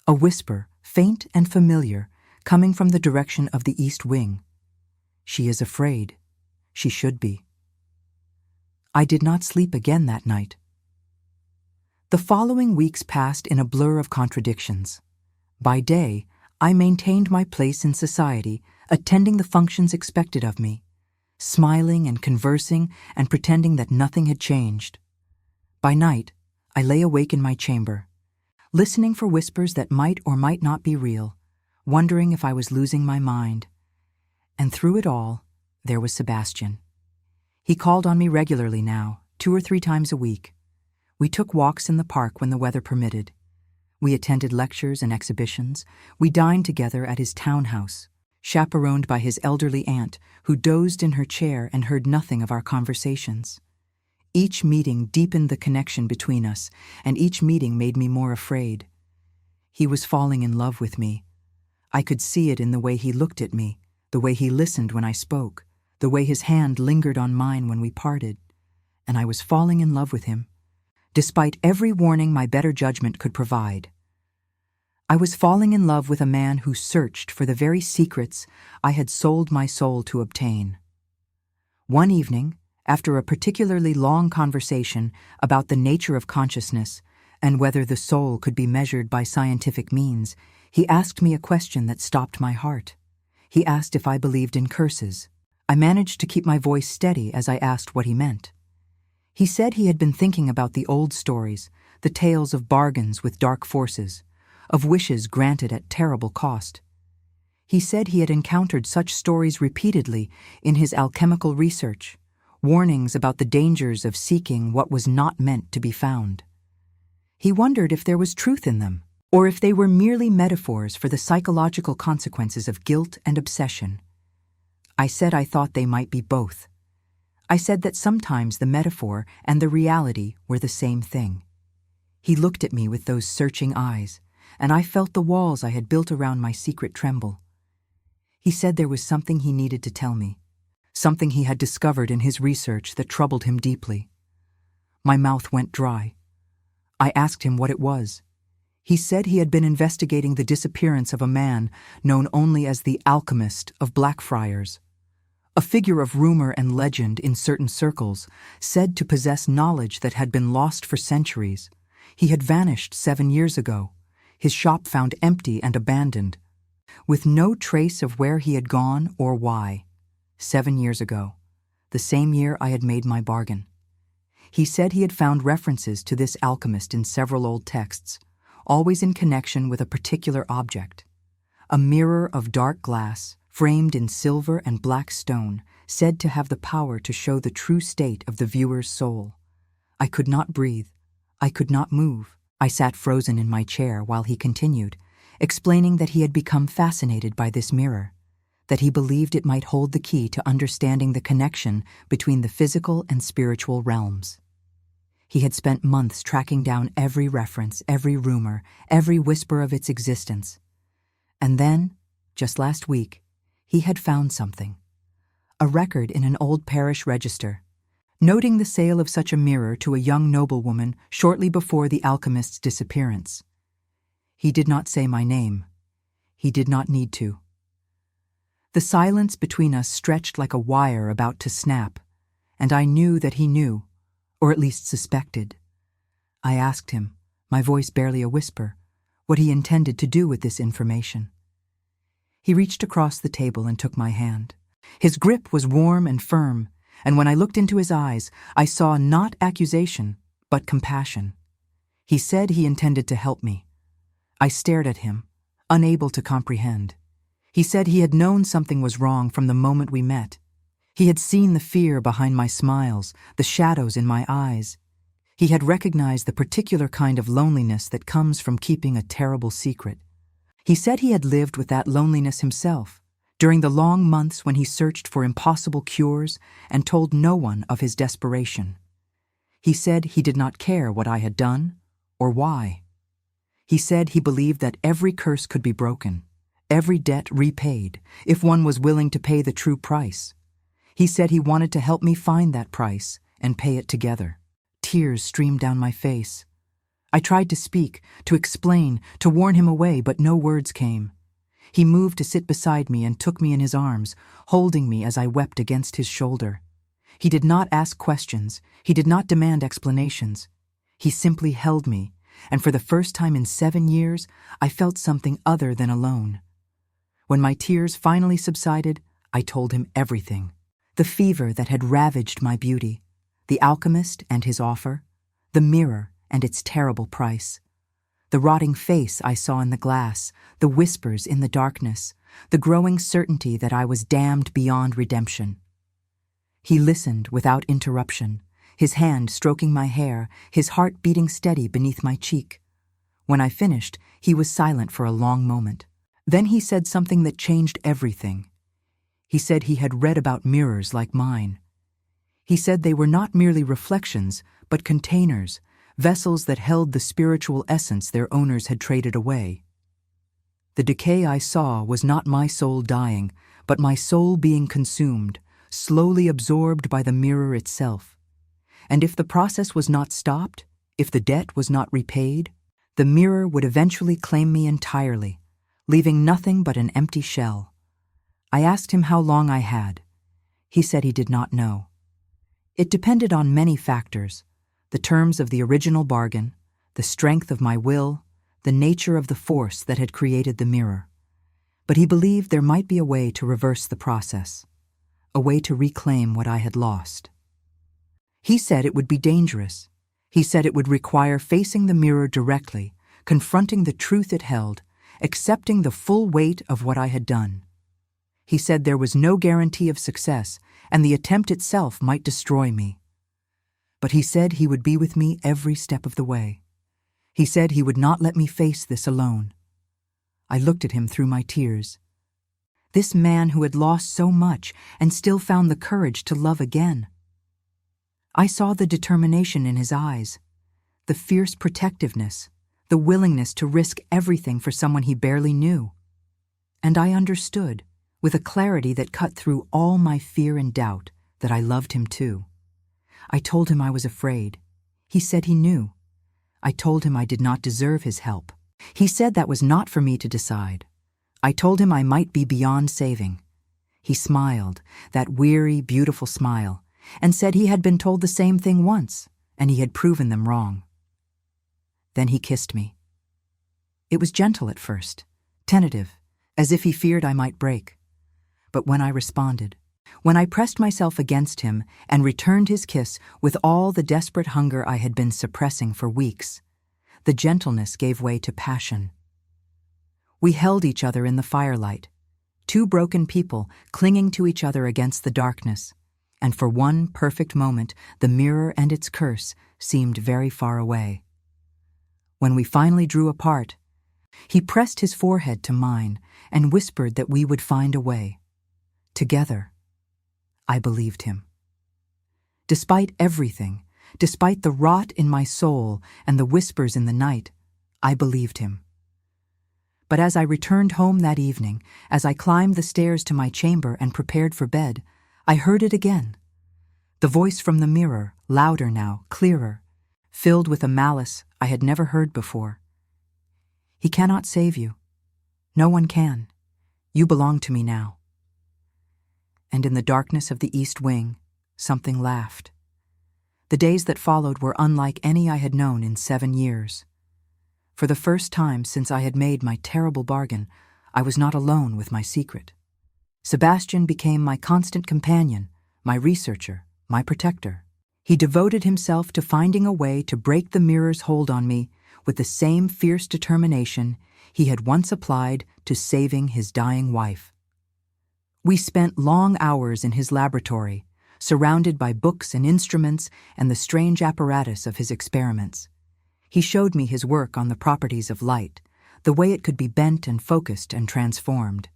a whisper, faint and familiar, coming from the direction of the East Wing. "She is afraid. She should be." I did not sleep again that night. The following weeks passed in a blur of contradictions. By day, I maintained my place in society, attending the functions expected of me, smiling and conversing and pretending that nothing had changed. By night, I lay awake in my chamber, listening for whispers that might or might not be real, wondering if I was losing my mind. And through it all, there was Sebastian. He called on me regularly now, 2 or 3 times a week. We took walks in the park when the weather permitted. We attended lectures and exhibitions. We dined together at his townhouse, chaperoned by his elderly aunt, who dozed in her chair and heard nothing of our conversations. Each meeting deepened the connection between us, and each meeting made me more afraid. He was falling in love with me. I could see it in the way he looked at me, the way he listened when I spoke, the way his hand lingered on mine when we parted. And I was falling in love with him, despite every warning my better judgment could provide. I was falling in love with a man who searched for the very secrets I had sold my soul to obtain. One evening, after a particularly long conversation about the nature of consciousness and whether the soul could be measured by scientific means, he asked me a question that stopped my heart. He asked if I believed in curses. I managed to keep my voice steady as I asked what he meant. He said he had been thinking about the old stories, the tales of bargains with dark forces, of wishes granted at terrible cost. He said he had encountered such stories repeatedly in his alchemical research, warnings about the dangers of seeking what was not meant to be found. He wondered if there was truth in them, or if they were merely metaphors for the psychological consequences of guilt and obsession. I said I thought they might be both. I said that sometimes the metaphor and the reality were the same thing. He looked at me with those searching eyes, and I felt the walls I had built around my secret tremble. He said there was something he needed to tell me, something he had discovered in his research that troubled him deeply. My mouth went dry. I asked him what it was. He said he had been investigating the disappearance of a man known only as the alchemist of Blackfriars, a figure of rumor and legend in certain circles, said to possess knowledge that had been lost for centuries. He had vanished 7 years ago, his shop found empty and abandoned, with no trace of where he had gone or why. 7 years ago, the same year I had made my bargain. He said he had found references to this alchemist in several old texts, always in connection with a particular object. A mirror of dark glass, framed in silver and black stone, said to have the power to show the true state of the viewer's soul. I could not breathe. I could not move. I sat frozen in my chair while he continued, explaining that he had become fascinated by this mirror, that he believed it might hold the key to understanding the connection between the physical and spiritual realms. He had spent months tracking down every reference, every rumor, every whisper of its existence. And then, just last week, he had found something. A record in an old parish register, noting the sale of such a mirror to a young noblewoman shortly before the alchemist's disappearance. He did not say my name. He did not need to. The silence between us stretched like a wire about to snap, and I knew that he knew, or at least suspected. I asked him, my voice barely a whisper, what he intended to do with this information. He reached across the table and took my hand. His grip was warm and firm, and when I looked into his eyes, I saw not accusation, but compassion. He said he intended to help me. I stared at him, unable to comprehend. He said he had known something was wrong from the moment we met. He had seen the fear behind my smiles, the shadows in my eyes. He had recognized the particular kind of loneliness that comes from keeping a terrible secret. He said he had lived with that loneliness himself, during the long months when he searched for impossible cures and told no one of his desperation. He said he did not care what I had done or why. He said he believed that every curse could be broken, every debt repaid, if one was willing to pay the true price. He said he wanted to help me find that price and pay it together. Tears streamed down my face. I tried to speak, to explain, to warn him away, but no words came. He moved to sit beside me and took me in his arms, holding me as I wept against his shoulder. He did not ask questions. He did not demand explanations. He simply held me, and for the first time in 7 years, I felt something other than alone. When my tears finally subsided, I told him everything. The fever that had ravaged my beauty, the alchemist and his offer, the mirror and its terrible price, the rotting face I saw in the glass, the whispers in the darkness, the growing certainty that I was damned beyond redemption. He listened without interruption, his hand stroking my hair, his heart beating steady beneath my cheek. When I finished, he was silent for a long moment. Then he said something that changed everything. He said he had read about mirrors like mine. He said they were not merely reflections, but containers, vessels that held the spiritual essence their owners had traded away. The decay I saw was not my soul dying, but my soul being consumed, slowly absorbed by the mirror itself. And if the process was not stopped, if the debt was not repaid, The mirror would eventually claim me entirely, leaving nothing but an empty shell. I asked him how long I had. He said he did not know. It depended on many factors: the terms of the original bargain, the strength of my will, the nature of the force that had created the mirror. But he believed there might be a way to reverse the process, a way to reclaim what I had lost. He said it would be dangerous. He said it would require facing the mirror directly, confronting the truth it held, accepting the full weight of what I had done. He said there was no guarantee of success, and the attempt itself might destroy me. But he said he would be with me every step of the way. He said he would not let me face this alone. I looked at him through my tears. This man who had lost so much and still found the courage to love again. I saw the determination in his eyes, the fierce protectiveness, the willingness to risk everything for someone he barely knew. And I understood, with a clarity that cut through all my fear and doubt, that I loved him too. I told him I was afraid. He said he knew. I told him I did not deserve his help. He said that was not for me to decide. I told him I might be beyond saving. He smiled, that weary, beautiful smile, and said he had been told the same thing once, and he had proven them wrong. Then he kissed me. It was gentle at first, tentative, as if he feared I might break. But when I responded, when I pressed myself against him and returned his kiss with all the desperate hunger I had been suppressing for weeks, the gentleness gave way to passion. We held each other in the firelight, two broken people clinging to each other against the darkness, and for one perfect moment the mirror and its curse seemed very far away. When we finally drew apart, he pressed his forehead to mine and whispered that we would find a way. Together. I believed him. Despite everything, despite the rot in my soul and the whispers in the night, I believed him. But as I returned home that evening, as I climbed the stairs to my chamber and prepared for bed, I heard it again. The voice from the mirror, louder now, clearer, filled with a malice I had never heard before. He cannot save you. No one can. You belong to me now. And in the darkness of the east wing, something laughed. The days that followed were unlike any I had known in 7 years. For the first time since I had made my terrible bargain, I was not alone with my secret. Sebastian became my constant companion, my researcher, my protector. He devoted himself to finding a way to break the mirror's hold on me with the same fierce determination he had once applied to saving his dying wife. We spent long hours in his laboratory, surrounded by books and instruments and the strange apparatus of his experiments. He showed me his work on the properties of light, the way it could be bent and focused and transformed.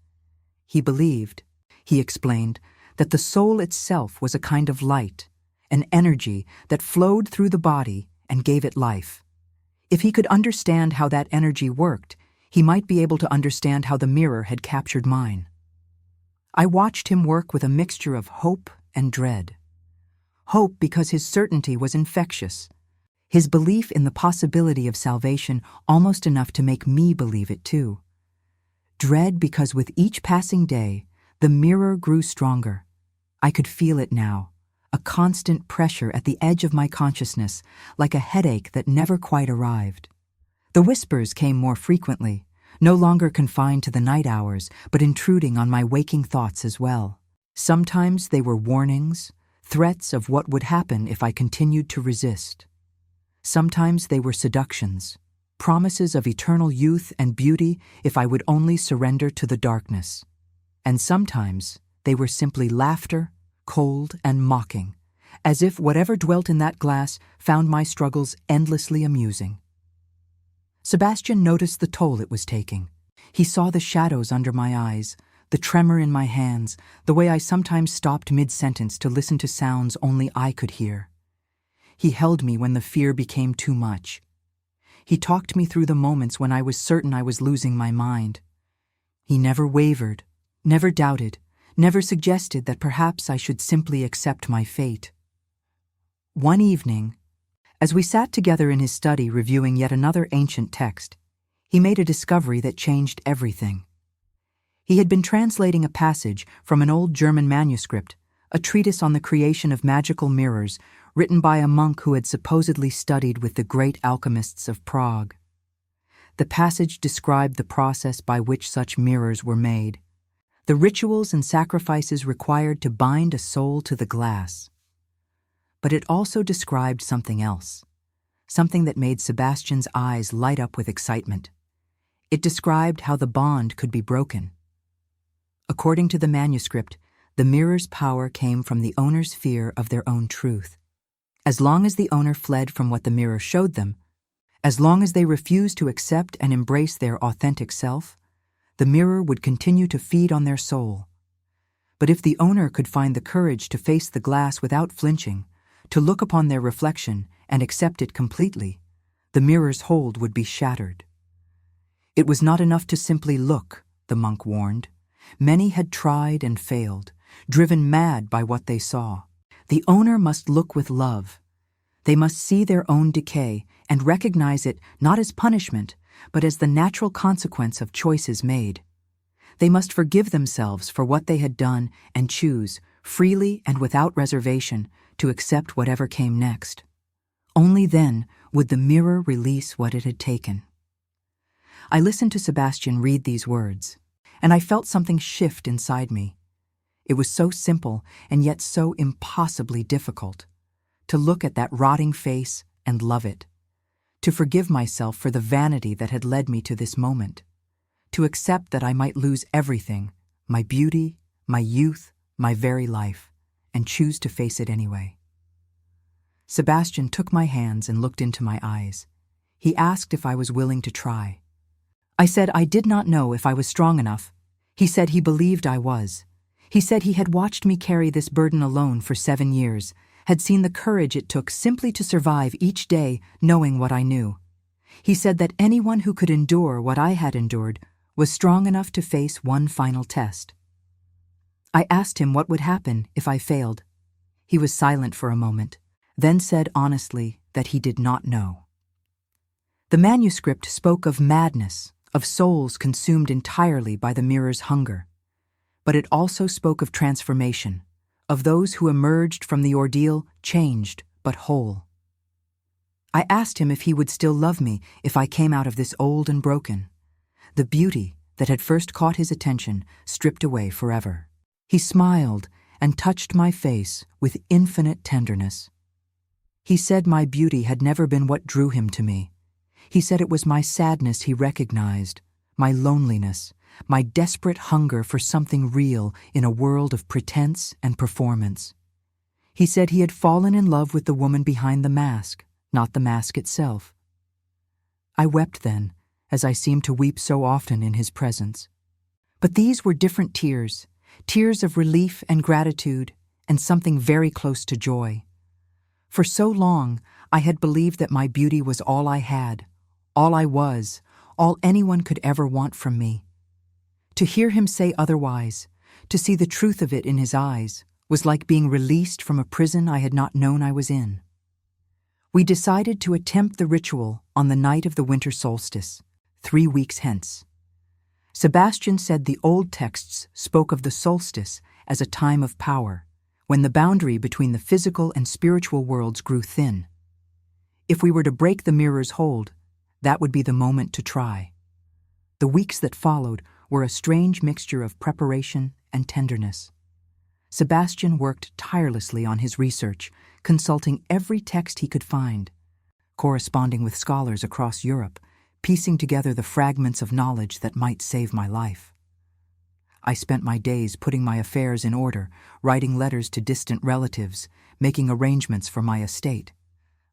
He believed, he explained, that the soul itself was a kind of light, an energy that flowed through the body and gave it life. If he could understand how that energy worked, he might be able to understand how the mirror had captured mine. I watched him work with a mixture of hope and dread. Hope because his certainty was infectious, his belief in the possibility of salvation almost enough to make me believe it too. Dread because with each passing day, the mirror grew stronger. I could feel it now, a constant pressure at the edge of my consciousness, like a headache that never quite arrived. The whispers came more frequently, no longer confined to the night hours, but intruding on my waking thoughts as well. Sometimes they were warnings, threats of what would happen if I continued to resist. Sometimes they were seductions, promises of eternal youth and beauty if I would only surrender to the darkness. And sometimes they were simply laughter, cold and mocking, as if whatever dwelt in that glass found my struggles endlessly amusing. Sebastian noticed the toll it was taking. He saw the shadows under my eyes, the tremor in my hands, the way I sometimes stopped mid-sentence to listen to sounds only I could hear. He held me when the fear became too much. He talked me through the moments when I was certain I was losing my mind. He never wavered, never doubted, never suggested that perhaps I should simply accept my fate. One evening, As we sat together in his study reviewing yet another ancient text, he made a discovery that changed everything. He had been translating a passage from an old German manuscript, a treatise on the creation of magical mirrors written by a monk who had supposedly studied with the great alchemists of Prague. The passage described the process by which such mirrors were made, the rituals and sacrifices required to bind a soul to the glass. But it also described something else, something that made Sebastian's eyes light up with excitement. It described how the bond could be broken. According to the manuscript, the mirror's power came from the owner's fear of their own truth. As long as the owner fled from what the mirror showed them, as long as they refused to accept and embrace their authentic self, the mirror would continue to feed on their soul. But if the owner could find the courage to face the glass without flinching, to look upon their reflection and accept it completely, the mirror's hold would be shattered. It was not enough to simply look, the monk warned. Many had tried and failed, driven mad by what they saw. The owner must look with love. They must see their own decay and recognize it not as punishment, but as the natural consequence of choices made. They must forgive themselves for what they had done and choose, freely and without reservation, to accept whatever came next. Only then would the mirror release what it had taken. I listened to Sebastian read these words, and I felt something shift inside me. It was so simple and yet so impossibly difficult. To look at that rotting face and love it. To forgive myself for the vanity that had led me to this moment. To accept that I might lose everything, my beauty, my youth, my very life, and choose to face it anyway. Sebastian took my hands and looked into my eyes. He asked if I was willing to try. I said I did not know if I was strong enough. He said he believed I was. He said he had watched me carry this burden alone for 7 years, had seen the courage it took simply to survive each day knowing what I knew. He said that anyone who could endure what I had endured was strong enough to face one final test. I asked him what would happen if I failed. He was silent for a moment, then said honestly that he did not know. The manuscript spoke of madness, of souls consumed entirely by the mirror's hunger. But it also spoke of transformation, of those who emerged from the ordeal changed but whole. I asked him if he would still love me if I came out of this old and broken, the beauty that had first caught his attention stripped away forever. He smiled and touched my face with infinite tenderness. He said my beauty had never been what drew him to me. He said it was my sadness he recognized, my loneliness, my desperate hunger for something real in a world of pretense and performance. He said he had fallen in love with the woman behind the mask, not the mask itself. I wept then, as I seemed to weep so often in his presence. But these were different tears, tears of relief and gratitude, and something very close to joy. For so long, I had believed that my beauty was all I had, all I was, all anyone could ever want from me. To hear him say otherwise, to see the truth of it in his eyes, was like being released from a prison I had not known I was in. We decided to attempt the ritual on the night of the winter solstice, 3 weeks hence. Sebastian said the old texts spoke of the solstice as a time of power, when the boundary between the physical and spiritual worlds grew thin. If we were to break the mirror's hold, that would be the moment to try. The weeks that followed were a strange mixture of preparation and tenderness. Sebastian worked tirelessly on his research, consulting every text he could find, corresponding with scholars across Europe, piecing together the fragments of knowledge that might save my life. I spent my days putting my affairs in order, writing letters to distant relatives, making arrangements for my estate.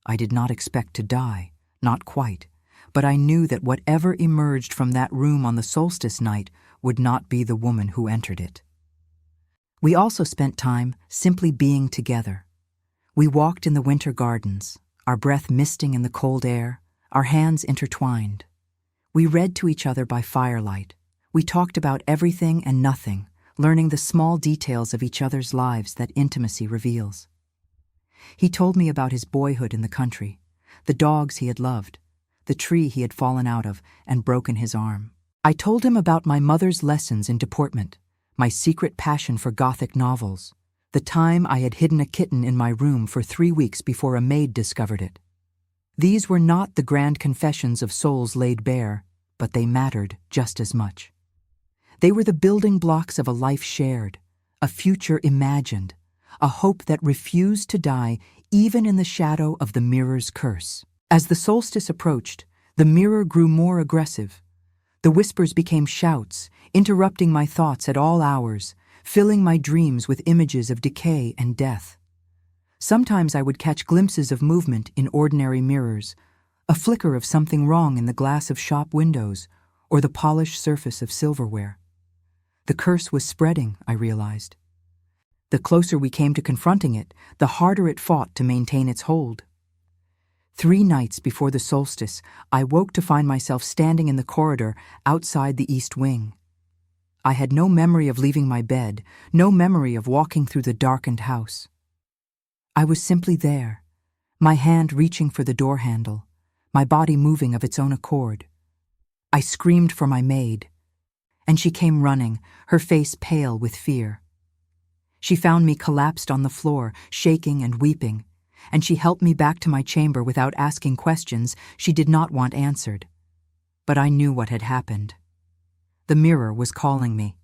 I did not expect to die, not quite, but I knew that whatever emerged from that room on the solstice night would not be the woman who entered it. We also spent time simply being together. We walked in the winter gardens, our breath misting in the cold air, our hands intertwined. We read to each other by firelight. We talked about everything and nothing, learning the small details of each other's lives that intimacy reveals. He told me about his boyhood in the country, the dogs he had loved, the tree he had fallen out of and broken his arm. I told him about my mother's lessons in deportment, my secret passion for Gothic novels, the time I had hidden a kitten in my room for 3 weeks before a maid discovered it. These were not the grand confessions of souls laid bare, but they mattered just as much. They were the building blocks of a life shared, a future imagined, a hope that refused to die even in the shadow of the mirror's curse. As the solstice approached, the mirror grew more aggressive. The whispers became shouts, interrupting my thoughts at all hours, filling my dreams with images of decay and death. Sometimes I would catch glimpses of movement in ordinary mirrors, a flicker of something wrong in the glass of shop windows or the polished surface of silverware. The curse was spreading, I realized. The closer we came to confronting it, the harder it fought to maintain its hold. 3 nights before the solstice, I woke to find myself standing in the corridor outside the east wing. I had no memory of leaving my bed, no memory of walking through the darkened house. I was simply there, my hand reaching for the door handle, my body moving of its own accord. I screamed for my maid, and she came running, her face pale with fear. She found me collapsed on the floor, shaking and weeping, and she helped me back to my chamber without asking questions she did not want answered. But I knew what had happened. The mirror was calling me.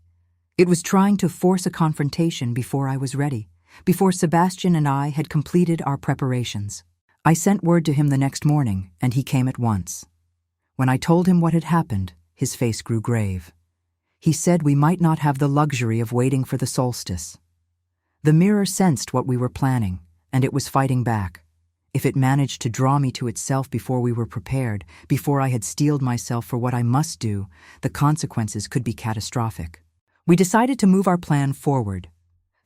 It was trying to force a confrontation before I was ready, before Sebastian and I had completed our preparations. I sent word to him the next morning, and he came at once. When I told him what had happened, his face grew grave. He said we might not have the luxury of waiting for the solstice. The mirror sensed what we were planning, and it was fighting back. If it managed to draw me to itself before we were prepared, before I had steeled myself for what I must do, the consequences could be catastrophic. We decided to move our plan forward.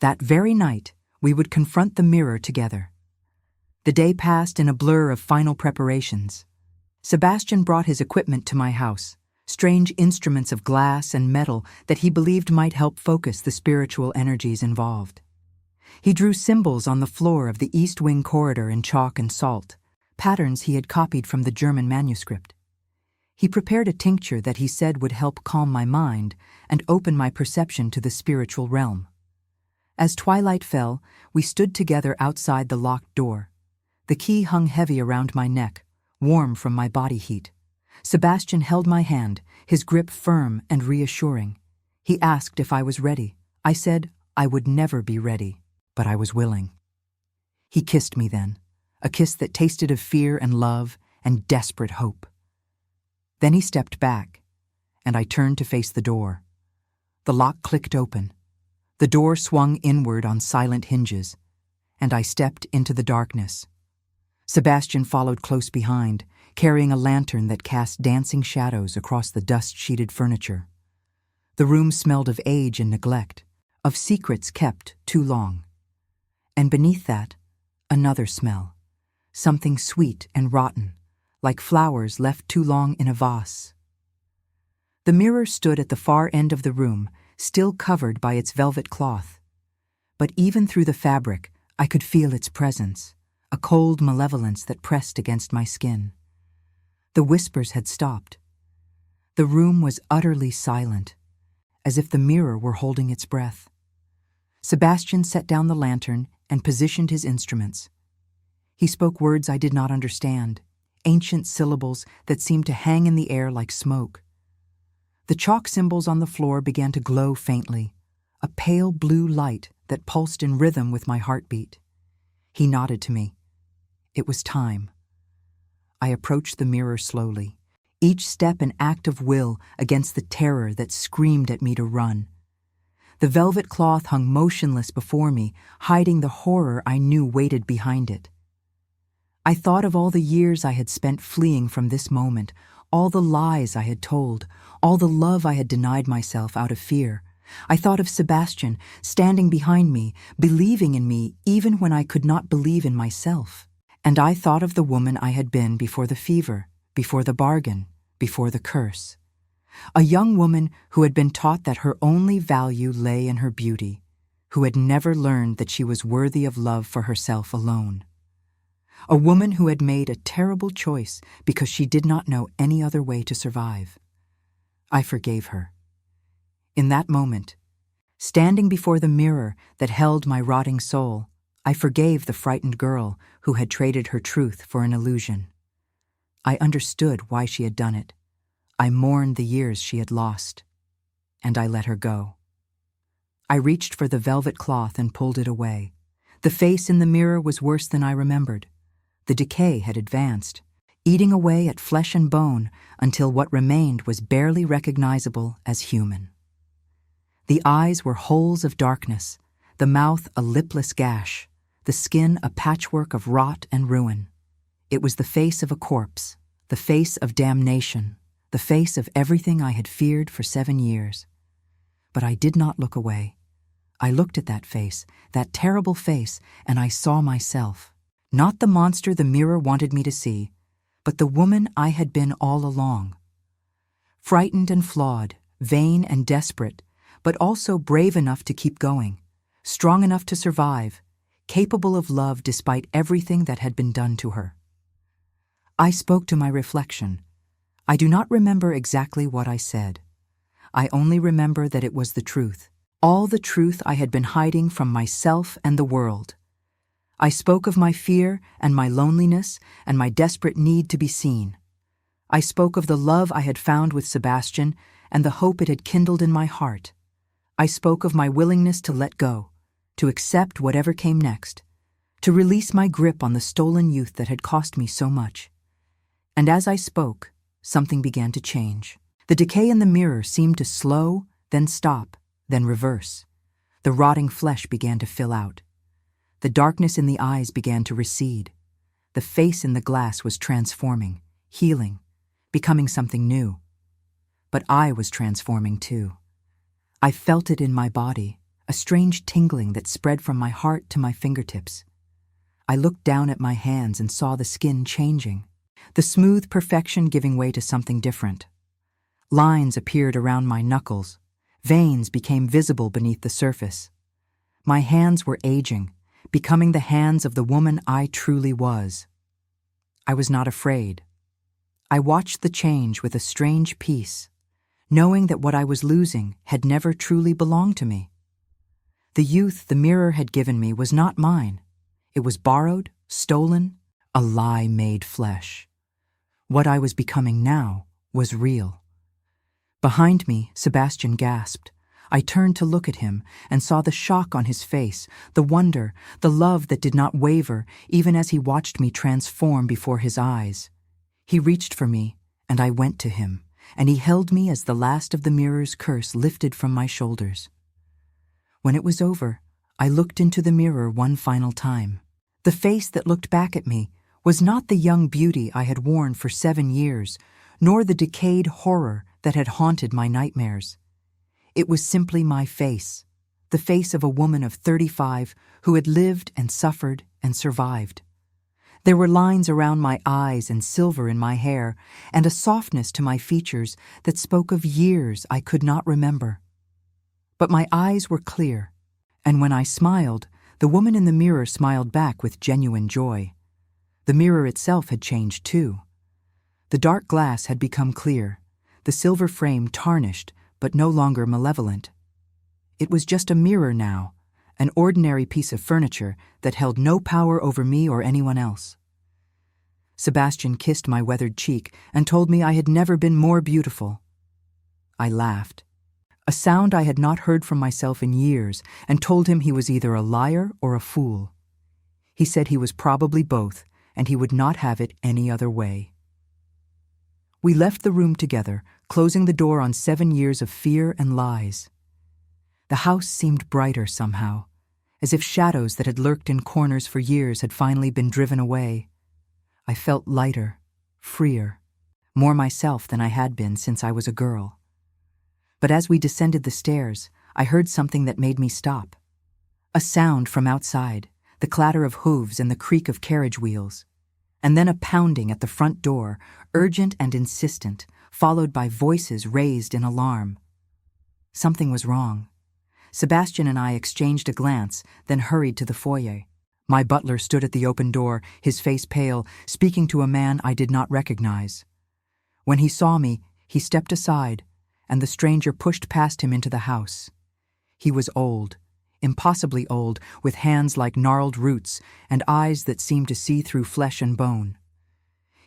That very night, we would confront the mirror together. The day passed in a blur of final preparations. Sebastian brought his equipment to my house, strange instruments of glass and metal that he believed might help focus the spiritual energies involved. He drew symbols on the floor of the East Wing corridor in chalk and salt, patterns he had copied from the German manuscript. He prepared a tincture that he said would help calm my mind and open my perception to the spiritual realm. As twilight fell, we stood together outside the locked door. The key hung heavy around my neck, warm from my body heat. Sebastian held my hand, his grip firm and reassuring. He asked if I was ready. I said I would never be ready, but I was willing. He kissed me then, a kiss that tasted of fear and love and desperate hope. Then he stepped back, and I turned to face the door. The lock clicked open. The door swung inward on silent hinges, and I stepped into the darkness. Sebastian followed close behind, carrying a lantern that cast dancing shadows across the dust-sheeted furniture. The room smelled of age and neglect, of secrets kept too long. And beneath that, another smell, something sweet and rotten, like flowers left too long in a vase. The mirror stood at the far end of the room, still covered by its velvet cloth. But even through the fabric, I could feel its presence, a cold malevolence that pressed against my skin. The whispers had stopped. The room was utterly silent, as if the mirror were holding its breath. Sebastian set down the lantern and positioned his instruments. He spoke words I did not understand, ancient syllables that seemed to hang in the air like smoke. The chalk symbols on the floor began to glow faintly, a pale blue light that pulsed in rhythm with my heartbeat. He nodded to me. It was time. I approached the mirror slowly, each step an act of will against the terror that screamed at me to run. The velvet cloth hung motionless before me, hiding the horror I knew waited behind it. I thought of all the years I had spent fleeing from this moment, all the lies I had told, all the love I had denied myself out of fear. I thought of Sebastian, standing behind me, believing in me even when I could not believe in myself. And I thought of the woman I had been before the fever, before the bargain, before the curse. A young woman who had been taught that her only value lay in her beauty, who had never learned that she was worthy of love for herself alone. a woman who had made a terrible choice because she did not know any other way to survive. I forgave her. In that moment, standing before the mirror that held my rotting soul, I forgave the frightened girl who had traded her truth for an illusion. I understood why she had done it. I mourned the years she had lost, and I let her go. I reached for the velvet cloth and pulled it away. The face in the mirror was worse than I remembered. The decay had advanced, eating away at flesh and bone until what remained was barely recognizable as human. The eyes were holes of darkness, the mouth a lipless gash, the skin a patchwork of rot and ruin. It was the face of a corpse, the face of damnation, the face of everything I had feared for 7 years. But I did not look away. I looked at that face, that terrible face, and I saw myself. Not the monster the mirror wanted me to see, but the woman I had been all along. Frightened and flawed, vain and desperate, but also brave enough to keep going, strong enough to survive, capable of love despite everything that had been done to her. I spoke to my reflection. I do not remember exactly what I said. I only remember that it was the truth, all the truth I had been hiding from myself and the world. I spoke of my fear and my loneliness and my desperate need to be seen. I spoke of the love I had found with Sebastian and the hope it had kindled in my heart. I spoke of my willingness to let go, to accept whatever came next, to release my grip on the stolen youth that had cost me so much. And as I spoke, something began to change. The decay in the mirror seemed to slow, then stop, then reverse. The rotting flesh began to fill out. The darkness in the eyes began to recede. The face in the glass was transforming, healing, becoming something new. But I was transforming too. I felt it in my body, a strange tingling that spread from my heart to my fingertips. I looked down at my hands and saw the skin changing, the smooth perfection giving way to something different. Lines appeared around my knuckles. Veins became visible beneath the surface. My hands were aging, becoming the hands of the woman I truly was. I was not afraid. I watched the change with a strange peace, knowing that what I was losing had never truly belonged to me. The youth the mirror had given me was not mine. It was borrowed, stolen, a lie made flesh. What I was becoming now was real. Behind me, Sebastian gasped. I turned to look at him and saw the shock on his face, the wonder, the love that did not waver even as he watched me transform before his eyes. He reached for me, and I went to him, and he held me as the last of the mirror's curse lifted from my shoulders. When it was over, I looked into the mirror one final time. The face that looked back at me was not the young beauty I had worn for 7 years, nor the decayed horror that had haunted my nightmares. It was simply my face, the face of a woman of 35 who had lived and suffered and survived. There were lines around my eyes and silver in my hair, and a softness to my features that spoke of years I could not remember. But my eyes were clear, and when I smiled, the woman in the mirror smiled back with genuine joy. The mirror itself had changed too. The dark glass had become clear, the silver frame tarnished but no longer malevolent. It was just a mirror now, an ordinary piece of furniture that held no power over me or anyone else. Sebastian kissed my weathered cheek and told me I had never been more beautiful. I laughed, a sound I had not heard from myself in years, and told him he was either a liar or a fool. He said he was probably both, and he would not have it any other way. We left the room together, closing the door on 7 years of fear and lies. The house seemed brighter somehow, as if shadows that had lurked in corners for years had finally been driven away. I felt lighter, freer, more myself than I had been since I was a girl. But as we descended the stairs, I heard something that made me stop. A sound from outside, the clatter of hooves and the creak of carriage wheels. And then a pounding at the front door, urgent and insistent, followed by voices raised in alarm. Something was wrong. Sebastian and I exchanged a glance, then hurried to the foyer. My butler stood at the open door, his face pale, speaking to a man I did not recognize. When he saw me, he stepped aside, and the stranger pushed past him into the house. He was old, impossibly old, with hands like gnarled roots and eyes that seemed to see through flesh and bone.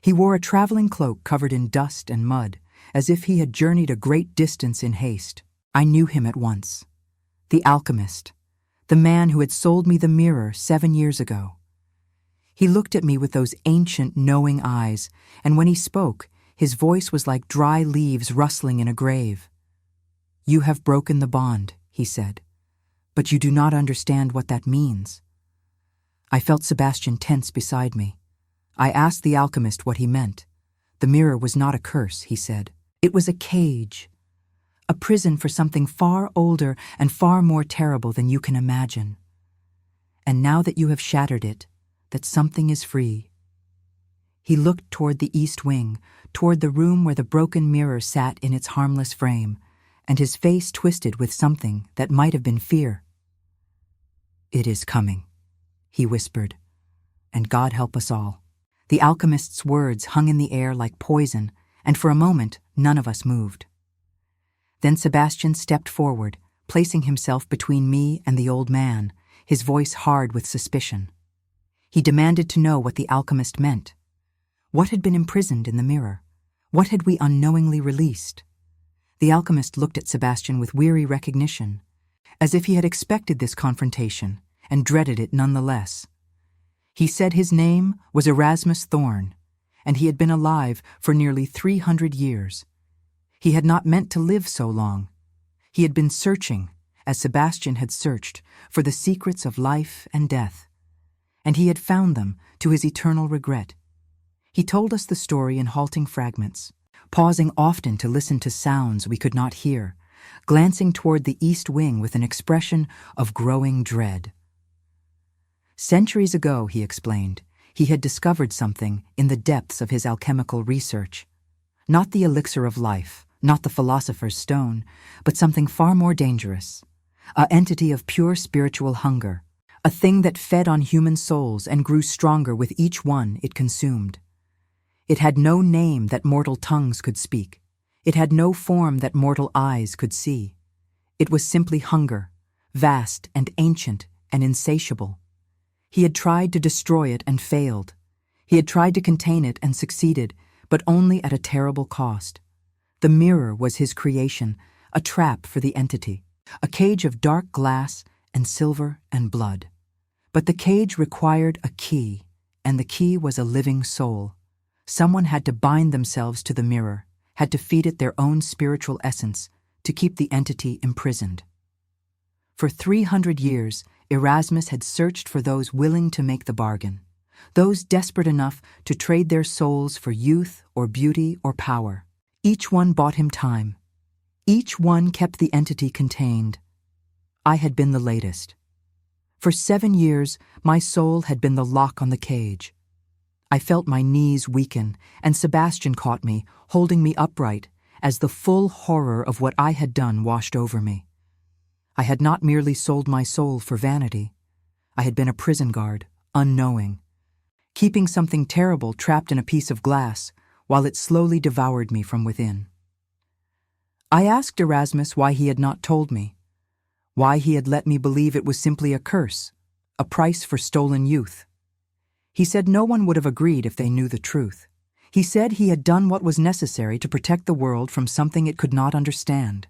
He wore a traveling cloak covered in dust and mud, as if he had journeyed a great distance in haste. I knew him at once. The alchemist, the man who had sold me the mirror 7 years ago. He looked at me with those ancient, knowing eyes, and when he spoke, his voice was like dry leaves rustling in a grave. "You have broken the bond," he said, "but you do not understand what that means." I felt Sebastian tense beside me. I asked the alchemist what he meant. The mirror was not a curse, he said. It was a cage, a prison for something far older and far more terrible than you can imagine. And now that you have shattered it, that something is free. He looked toward the east wing, toward the room where the broken mirror sat in its harmless frame, and his face twisted with something that might have been fear. "It is coming," he whispered, "and God help us all." The alchemist's words hung in the air like poison, and for a moment none of us moved. Then Sebastian stepped forward, placing himself between me and the old man, his voice hard with suspicion. He demanded to know what the alchemist meant. What had been imprisoned in the mirror? What had we unknowingly released? The alchemist looked at Sebastian with weary recognition, as if he had expected this confrontation and dreaded it nonetheless. He said his name was Erasmus Thorn, and he had been alive for nearly 300 years. He had not meant to live so long. He had been searching, as Sebastian had searched, for the secrets of life and death, and he had found them to his eternal regret. He told us the story in halting fragments, pausing often to listen to sounds we could not hear, glancing toward the east wing with an expression of growing dread. Centuries ago, he explained, he had discovered something in the depths of his alchemical research. Not the elixir of life, not the philosopher's stone, but something far more dangerous. An entity of pure spiritual hunger, a thing that fed on human souls and grew stronger with each one it consumed. It had no name that mortal tongues could speak. It had no form that mortal eyes could see. It was simply hunger, vast and ancient and insatiable. He had tried to destroy it and failed. He had tried to contain it and succeeded, but only at a terrible cost. The mirror was his creation, a trap for the entity, a cage of dark glass and silver and blood. But the cage required a key, and the key was a living soul. Someone had to bind themselves to the mirror, had to feed it their own spiritual essence, to keep the entity imprisoned. For 300 years, Erasmus had searched for those willing to make the bargain, those desperate enough to trade their souls for youth or beauty or power. Each one bought him time. Each one kept the entity contained. I had been the latest. For 7 years, my soul had been the lock on the cage. I felt my knees weaken, and Sebastian caught me, holding me upright, as the full horror of what I had done washed over me. I had not merely sold my soul for vanity. I had been a prison guard, unknowing, keeping something terrible trapped in a piece of glass while it slowly devoured me from within. I asked Erasmus why he had not told me, why he had let me believe it was simply a curse, a price for stolen youth. He said no one would have agreed if they knew the truth. He said he had done what was necessary to protect the world from something it could not understand.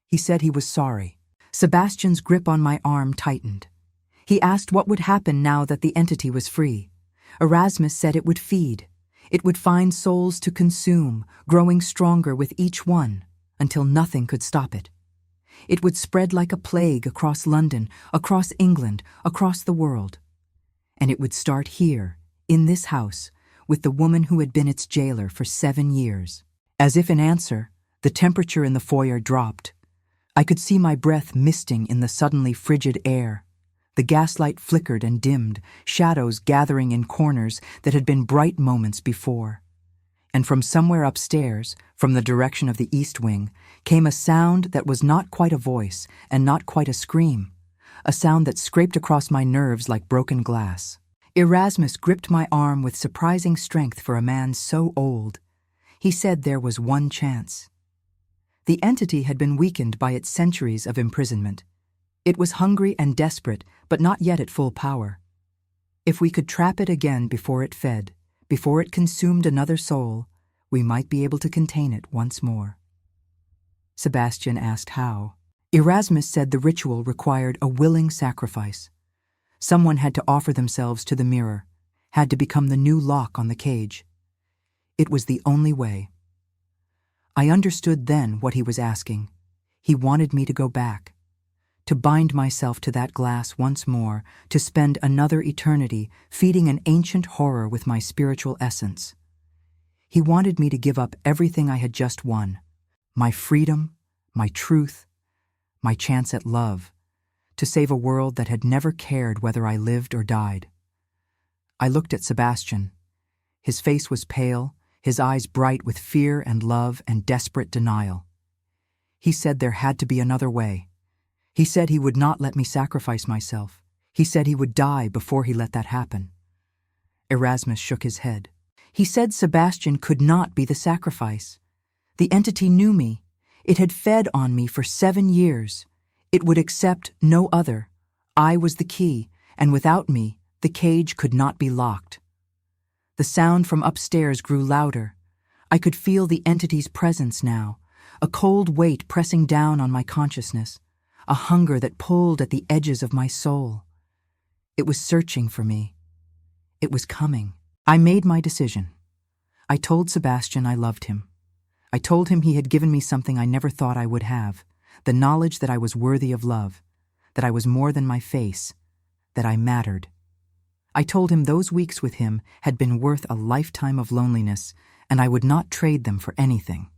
He said he was sorry. Sebastian's grip on my arm tightened. He asked what would happen now that the entity was free. Erasmus said it would feed. It would find souls to consume, growing stronger with each one, until nothing could stop it. It would spread like a plague across London, across England, across the world. And it would start here, in this house, with the woman who had been its jailer for 7 years. As if in answer, the temperature in the foyer dropped. I could see my breath misting in the suddenly frigid air. The gaslight flickered and dimmed, shadows gathering in corners that had been bright moments before. And from somewhere upstairs, from the direction of the east wing, came a sound that was not quite a voice and not quite a scream, a sound that scraped across my nerves like broken glass. Erasmus gripped my arm with surprising strength for a man so old. He said there was one chance. The entity had been weakened by its centuries of imprisonment. It was hungry and desperate, but not yet at full power. If we could trap it again before it fed, before it consumed another soul, we might be able to contain it once more. Sebastian asked how. Erasmus said the ritual required a willing sacrifice. Someone had to offer themselves to the mirror, had to become the new lock on the cage. It was the only way. I understood then what he was asking. He wanted me to go back, to bind myself to that glass once more, to spend another eternity feeding an ancient horror with my spiritual essence. He wanted me to give up everything I had just won, my freedom, my truth, my chance at love, to save a world that had never cared whether I lived or died. I looked at Sebastian. His face was pale, his eyes bright with fear and love and desperate denial. He said there had to be another way. He said he would not let me sacrifice myself. He said he would die before he let that happen. Erasmus shook his head. He said Sebastian could not be the sacrifice. The entity knew me. It had fed on me for 7 years. It would accept no other. I was the key, and without me, the cage could not be locked. The sound from upstairs grew louder. I could feel the entity's presence now, a cold weight pressing down on my consciousness, a hunger that pulled at the edges of my soul. It was searching for me. It was coming. I made my decision. I told Sebastian I loved him. I told him he had given me something I never thought I would have, the knowledge that I was worthy of love, that I was more than my face, that I mattered. I told him those weeks with him had been worth a lifetime of loneliness, and I would not trade them for anything.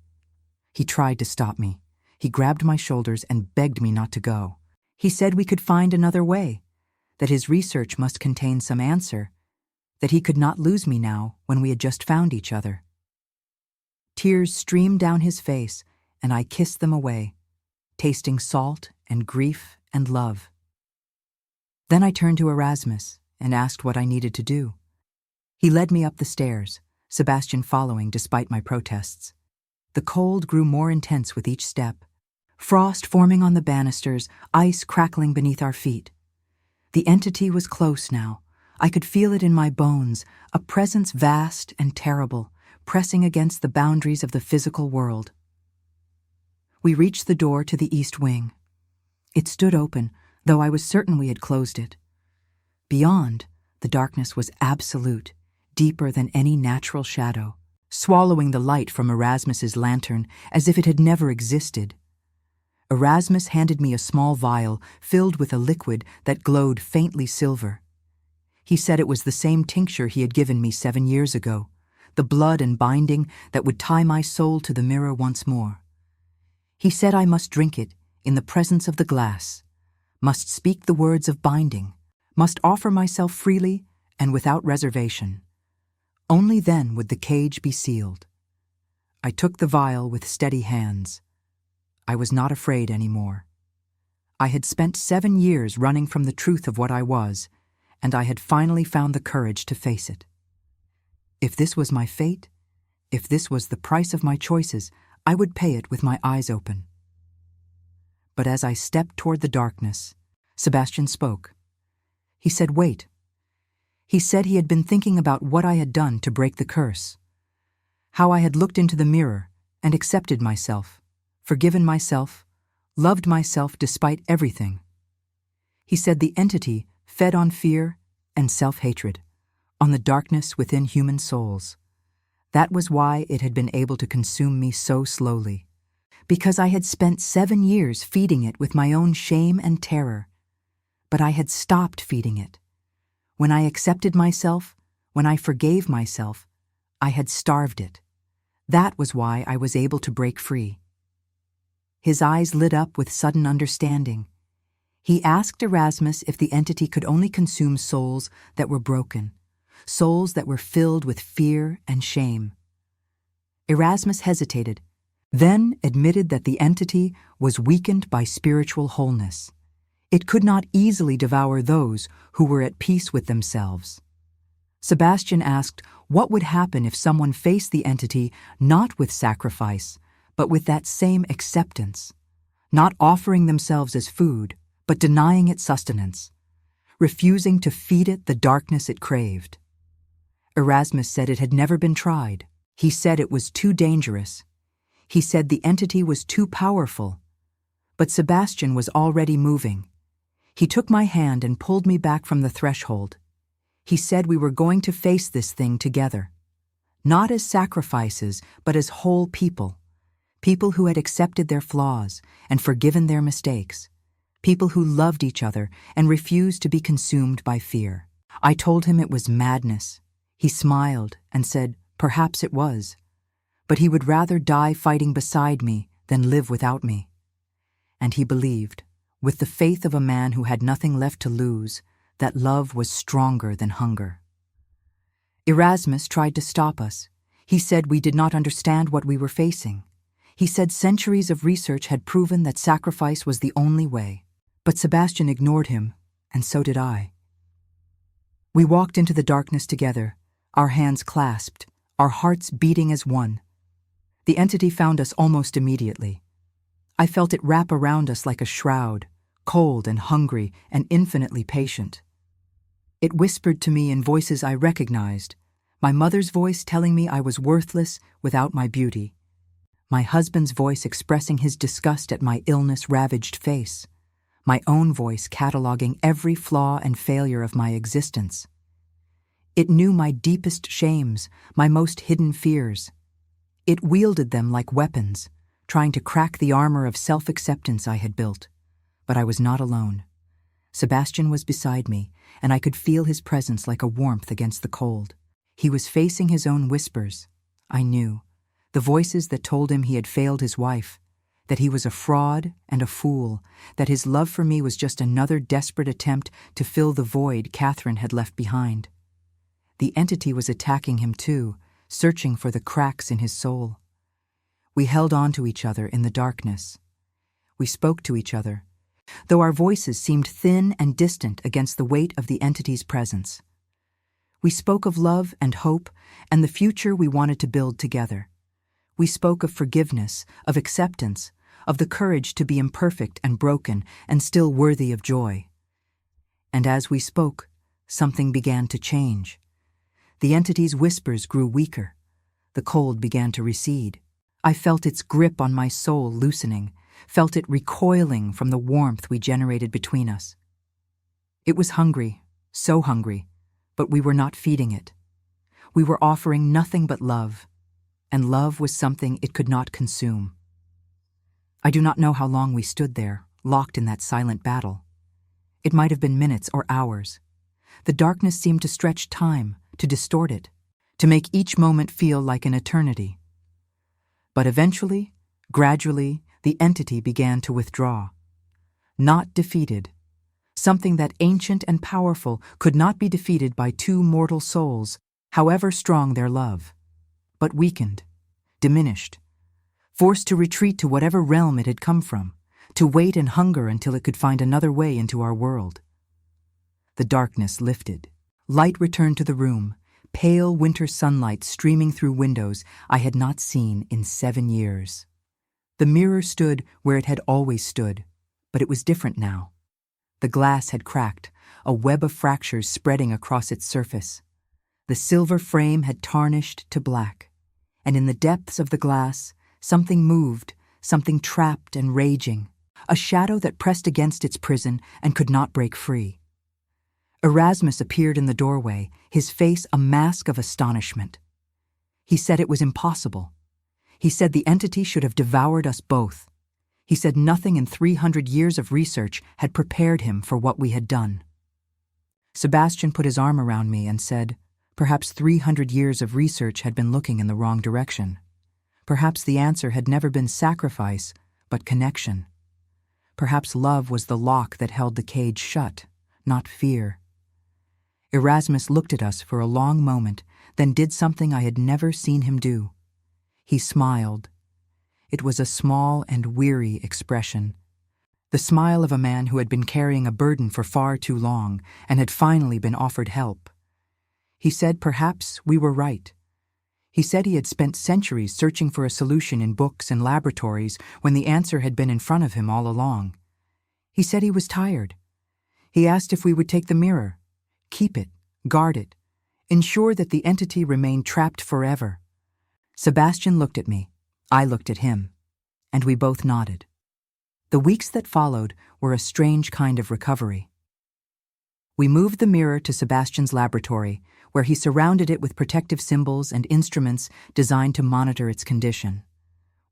He tried to stop me. He grabbed my shoulders and begged me not to go. He said we could find another way, that his research must contain some answer, that he could not lose me now when we had just found each other. Tears streamed down his face, and I kissed them away, tasting salt and grief and love. Then I turned to Erasmus and asked what I needed to do. He led me up the stairs, Sebastian following despite my protests. The cold grew more intense with each step, frost forming on the banisters, ice crackling beneath our feet. The entity was close now. I could feel it in my bones, a presence vast and terrible, pressing against the boundaries of the physical world. We reached the door to the east wing. It stood open, though I was certain we had closed it. Beyond, the darkness was absolute, deeper than any natural shadow, swallowing the light from Erasmus's lantern as if it had never existed. Erasmus handed me a small vial filled with a liquid that glowed faintly silver. He said it was the same tincture he had given me 7 years ago, the blood and binding that would tie my soul to the mirror once more. He said I must drink it in the presence of the glass, must speak the words of binding, must offer myself freely and without reservation. Only then would the cage be sealed. I took the vial with steady hands. I was not afraid anymore. I had spent 7 years running from the truth of what I was, and I had finally found the courage to face it. If this was my fate, if this was the price of my choices, I would pay it with my eyes open. But as I stepped toward the darkness, Sebastian spoke. He said, "Wait." He said he had been thinking about what I had done to break the curse, how I had looked into the mirror and accepted myself, forgiven myself, loved myself despite everything. He said the entity fed on fear and self-hatred, on the darkness within human souls. That was why it had been able to consume me so slowly, because I had spent 7 years feeding it with my own shame and terror. But I had stopped feeding it. When I accepted myself, when I forgave myself, I had starved it. That was why I was able to break free. His eyes lit up with sudden understanding. He asked Erasmus if the entity could only consume souls that were broken, souls that were filled with fear and shame. Erasmus hesitated, then admitted that the entity was weakened by spiritual wholeness. It could not easily devour those who were at peace with themselves. Sebastian asked what would happen if someone faced the entity not with sacrifice, but with that same acceptance, not offering themselves as food, but denying it sustenance, refusing to feed it the darkness it craved. Erasmus said it had never been tried. He said it was too dangerous. He said the entity was too powerful. But Sebastian was already moving. He took my hand and pulled me back from the threshold. He said we were going to face this thing together. Not as sacrifices, but as whole people. People who had accepted their flaws and forgiven their mistakes. People who loved each other and refused to be consumed by fear. I told him it was madness. He smiled and said, perhaps it was. But he would rather die fighting beside me than live without me. And he believed, with the faith of a man who had nothing left to lose, that love was stronger than hunger. Erasmus tried to stop us. He said we did not understand what we were facing. He said centuries of research had proven that sacrifice was the only way. But Sebastian ignored him, and so did I. We walked into the darkness together, our hands clasped, our hearts beating as one. The entity found us almost immediately. I felt it wrap around us like a shroud, cold and hungry and infinitely patient. It whispered to me in voices I recognized, my mother's voice telling me I was worthless without my beauty, my husband's voice expressing his disgust at my illness-ravaged face, my own voice cataloging every flaw and failure of my existence. It knew my deepest shames, my most hidden fears. It wielded them like weapons, trying to crack the armor of self-acceptance I had built. But I was not alone. Sebastian was beside me, and I could feel his presence like a warmth against the cold. He was facing his own whispers, I knew, the voices that told him he had failed his wife, that he was a fraud and a fool, that his love for me was just another desperate attempt to fill the void Catherine had left behind. The entity was attacking him too, searching for the cracks in his soul. We held on to each other in the darkness. We spoke to each other, though our voices seemed thin and distant against the weight of the entity's presence. We spoke of love and hope and the future we wanted to build together. We spoke of forgiveness, of acceptance, of the courage to be imperfect and broken and still worthy of joy. And as we spoke, something began to change. The entity's whispers grew weaker. The cold began to recede. I felt its grip on my soul loosening, felt it recoiling from the warmth we generated between us. It was hungry, so hungry, but we were not feeding it. We were offering nothing but love, and love was something it could not consume. I do not know how long we stood there, locked in that silent battle. It might have been minutes or hours. The darkness seemed to stretch time, to distort it, to make each moment feel like an eternity. But eventually, gradually, the entity began to withdraw. Not defeated. Something that ancient and powerful could not be defeated by two mortal souls, however strong their love. But weakened, diminished, forced to retreat to whatever realm it had come from, to wait and hunger until it could find another way into our world. The darkness lifted. Light returned to the room, pale winter sunlight streaming through windows I had not seen in 7 years. The mirror stood where it had always stood, but it was different now. The glass had cracked, a web of fractures spreading across its surface. The silver frame had tarnished to black, and in the depths of the glass, something moved, something trapped and raging, a shadow that pressed against its prison and could not break free. Erasmus appeared in the doorway, his face a mask of astonishment. He said it was impossible. He said the entity should have devoured us both. He said nothing in 300 years of research had prepared him for what we had done. Sebastian put his arm around me and said, perhaps 300 years of research had been looking in the wrong direction. Perhaps the answer had never been sacrifice, but connection. Perhaps love was the lock that held the cage shut, not fear. Erasmus looked at us for a long moment, then did something I had never seen him do. He smiled. It was a small and weary expression, The smile of a man who had been carrying a burden for far too long and had finally been offered help. He said perhaps we were right. He said he had spent centuries searching for a solution in books and laboratories when the answer had been in front of him all along. He said he was tired. He asked if we would take the mirror, keep it, guard it, ensure that the entity remained trapped forever. Sebastian looked at me, I looked at him, and we both nodded. The weeks that followed were a strange kind of recovery. We moved the mirror to Sebastian's laboratory, where he surrounded it with protective symbols and instruments designed to monitor its condition.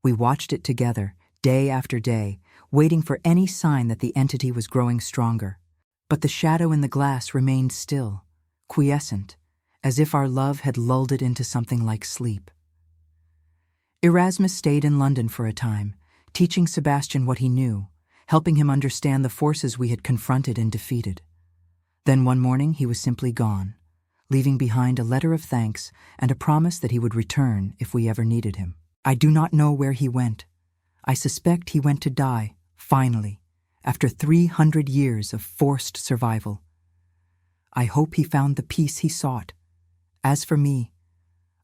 We watched it together, day after day, waiting for any sign that the entity was growing stronger. But the shadow in the glass remained still, quiescent, as if our love had lulled it into something like sleep. Erasmus stayed in London for a time, teaching Sebastian what he knew, helping him understand the forces we had confronted and defeated. Then one morning he was simply gone, leaving behind a letter of thanks and a promise that he would return if we ever needed him. I do not know where he went. I suspect he went to die, finally, after 300 years of forced survival. I hope he found the peace he sought. As for me,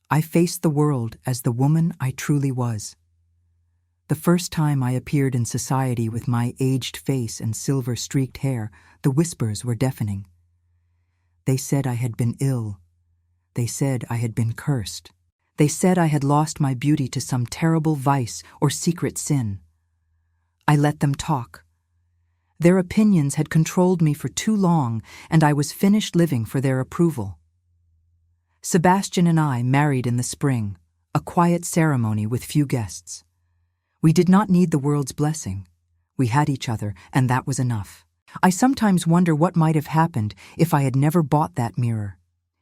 I faced the world as the woman I truly was. The first time I appeared in society with my aged face and silver-streaked hair, the whispers were deafening. They said I had been ill. They said I had been cursed. They said I had lost my beauty to some terrible vice or secret sin. I let them talk. Their opinions had controlled me for too long, and I was finished living for their approval. Sebastian and I married in the spring, a quiet ceremony with few guests. We did not need the world's blessing. We had each other, and that was enough. I sometimes wonder what might have happened if I had never bought that mirror,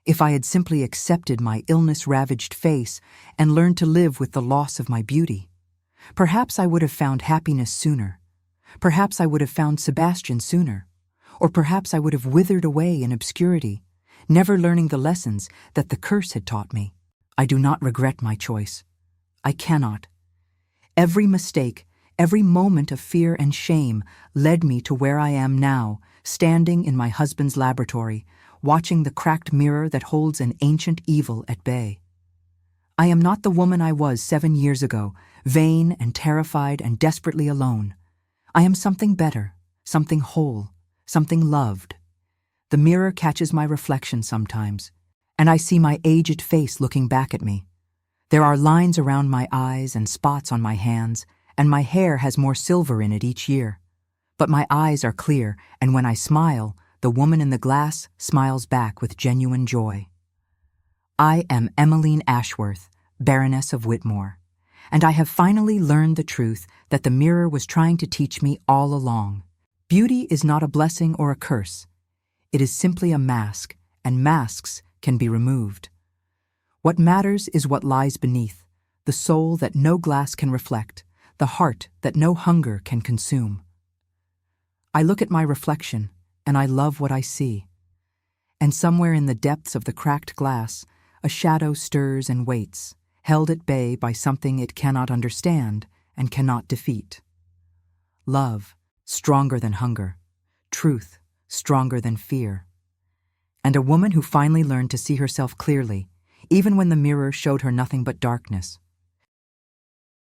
if I had simply accepted my illness-ravaged face and learned to live with the loss of my beauty. Perhaps I would have found happiness sooner. Perhaps I would have found Sebastian sooner. Or perhaps I would have withered away in obscurity, never learning the lessons that the curse had taught me. I do not regret my choice. I cannot. Every mistake, every moment of fear and shame led me to where I am now, standing in my husband's laboratory, watching the cracked mirror that holds an ancient evil at bay. I am not the woman I was 7 years ago, vain and terrified and desperately alone. I am something better, something whole, something loved. The mirror catches my reflection sometimes, and I see my aged face looking back at me. There are lines around my eyes and spots on my hands, and my hair has more silver in it each year. But my eyes are clear, and when I smile, the woman in the glass smiles back with genuine joy. I am Emmeline Ashworth, Baroness of Whitmore, and I have finally learned the truth that the mirror was trying to teach me all along. Beauty is not a blessing or a curse. It is simply a mask, and masks can be removed. What matters is what lies beneath, the soul that no glass can reflect, the heart that no hunger can consume. I look at my reflection, and I love what I see. And somewhere in the depths of the cracked glass, a shadow stirs and waits, held at bay by something it cannot understand and cannot defeat. Love, stronger than hunger. Truth, stronger than fear. And a woman who finally learned to see herself clearly, even when the mirror showed her nothing but darkness.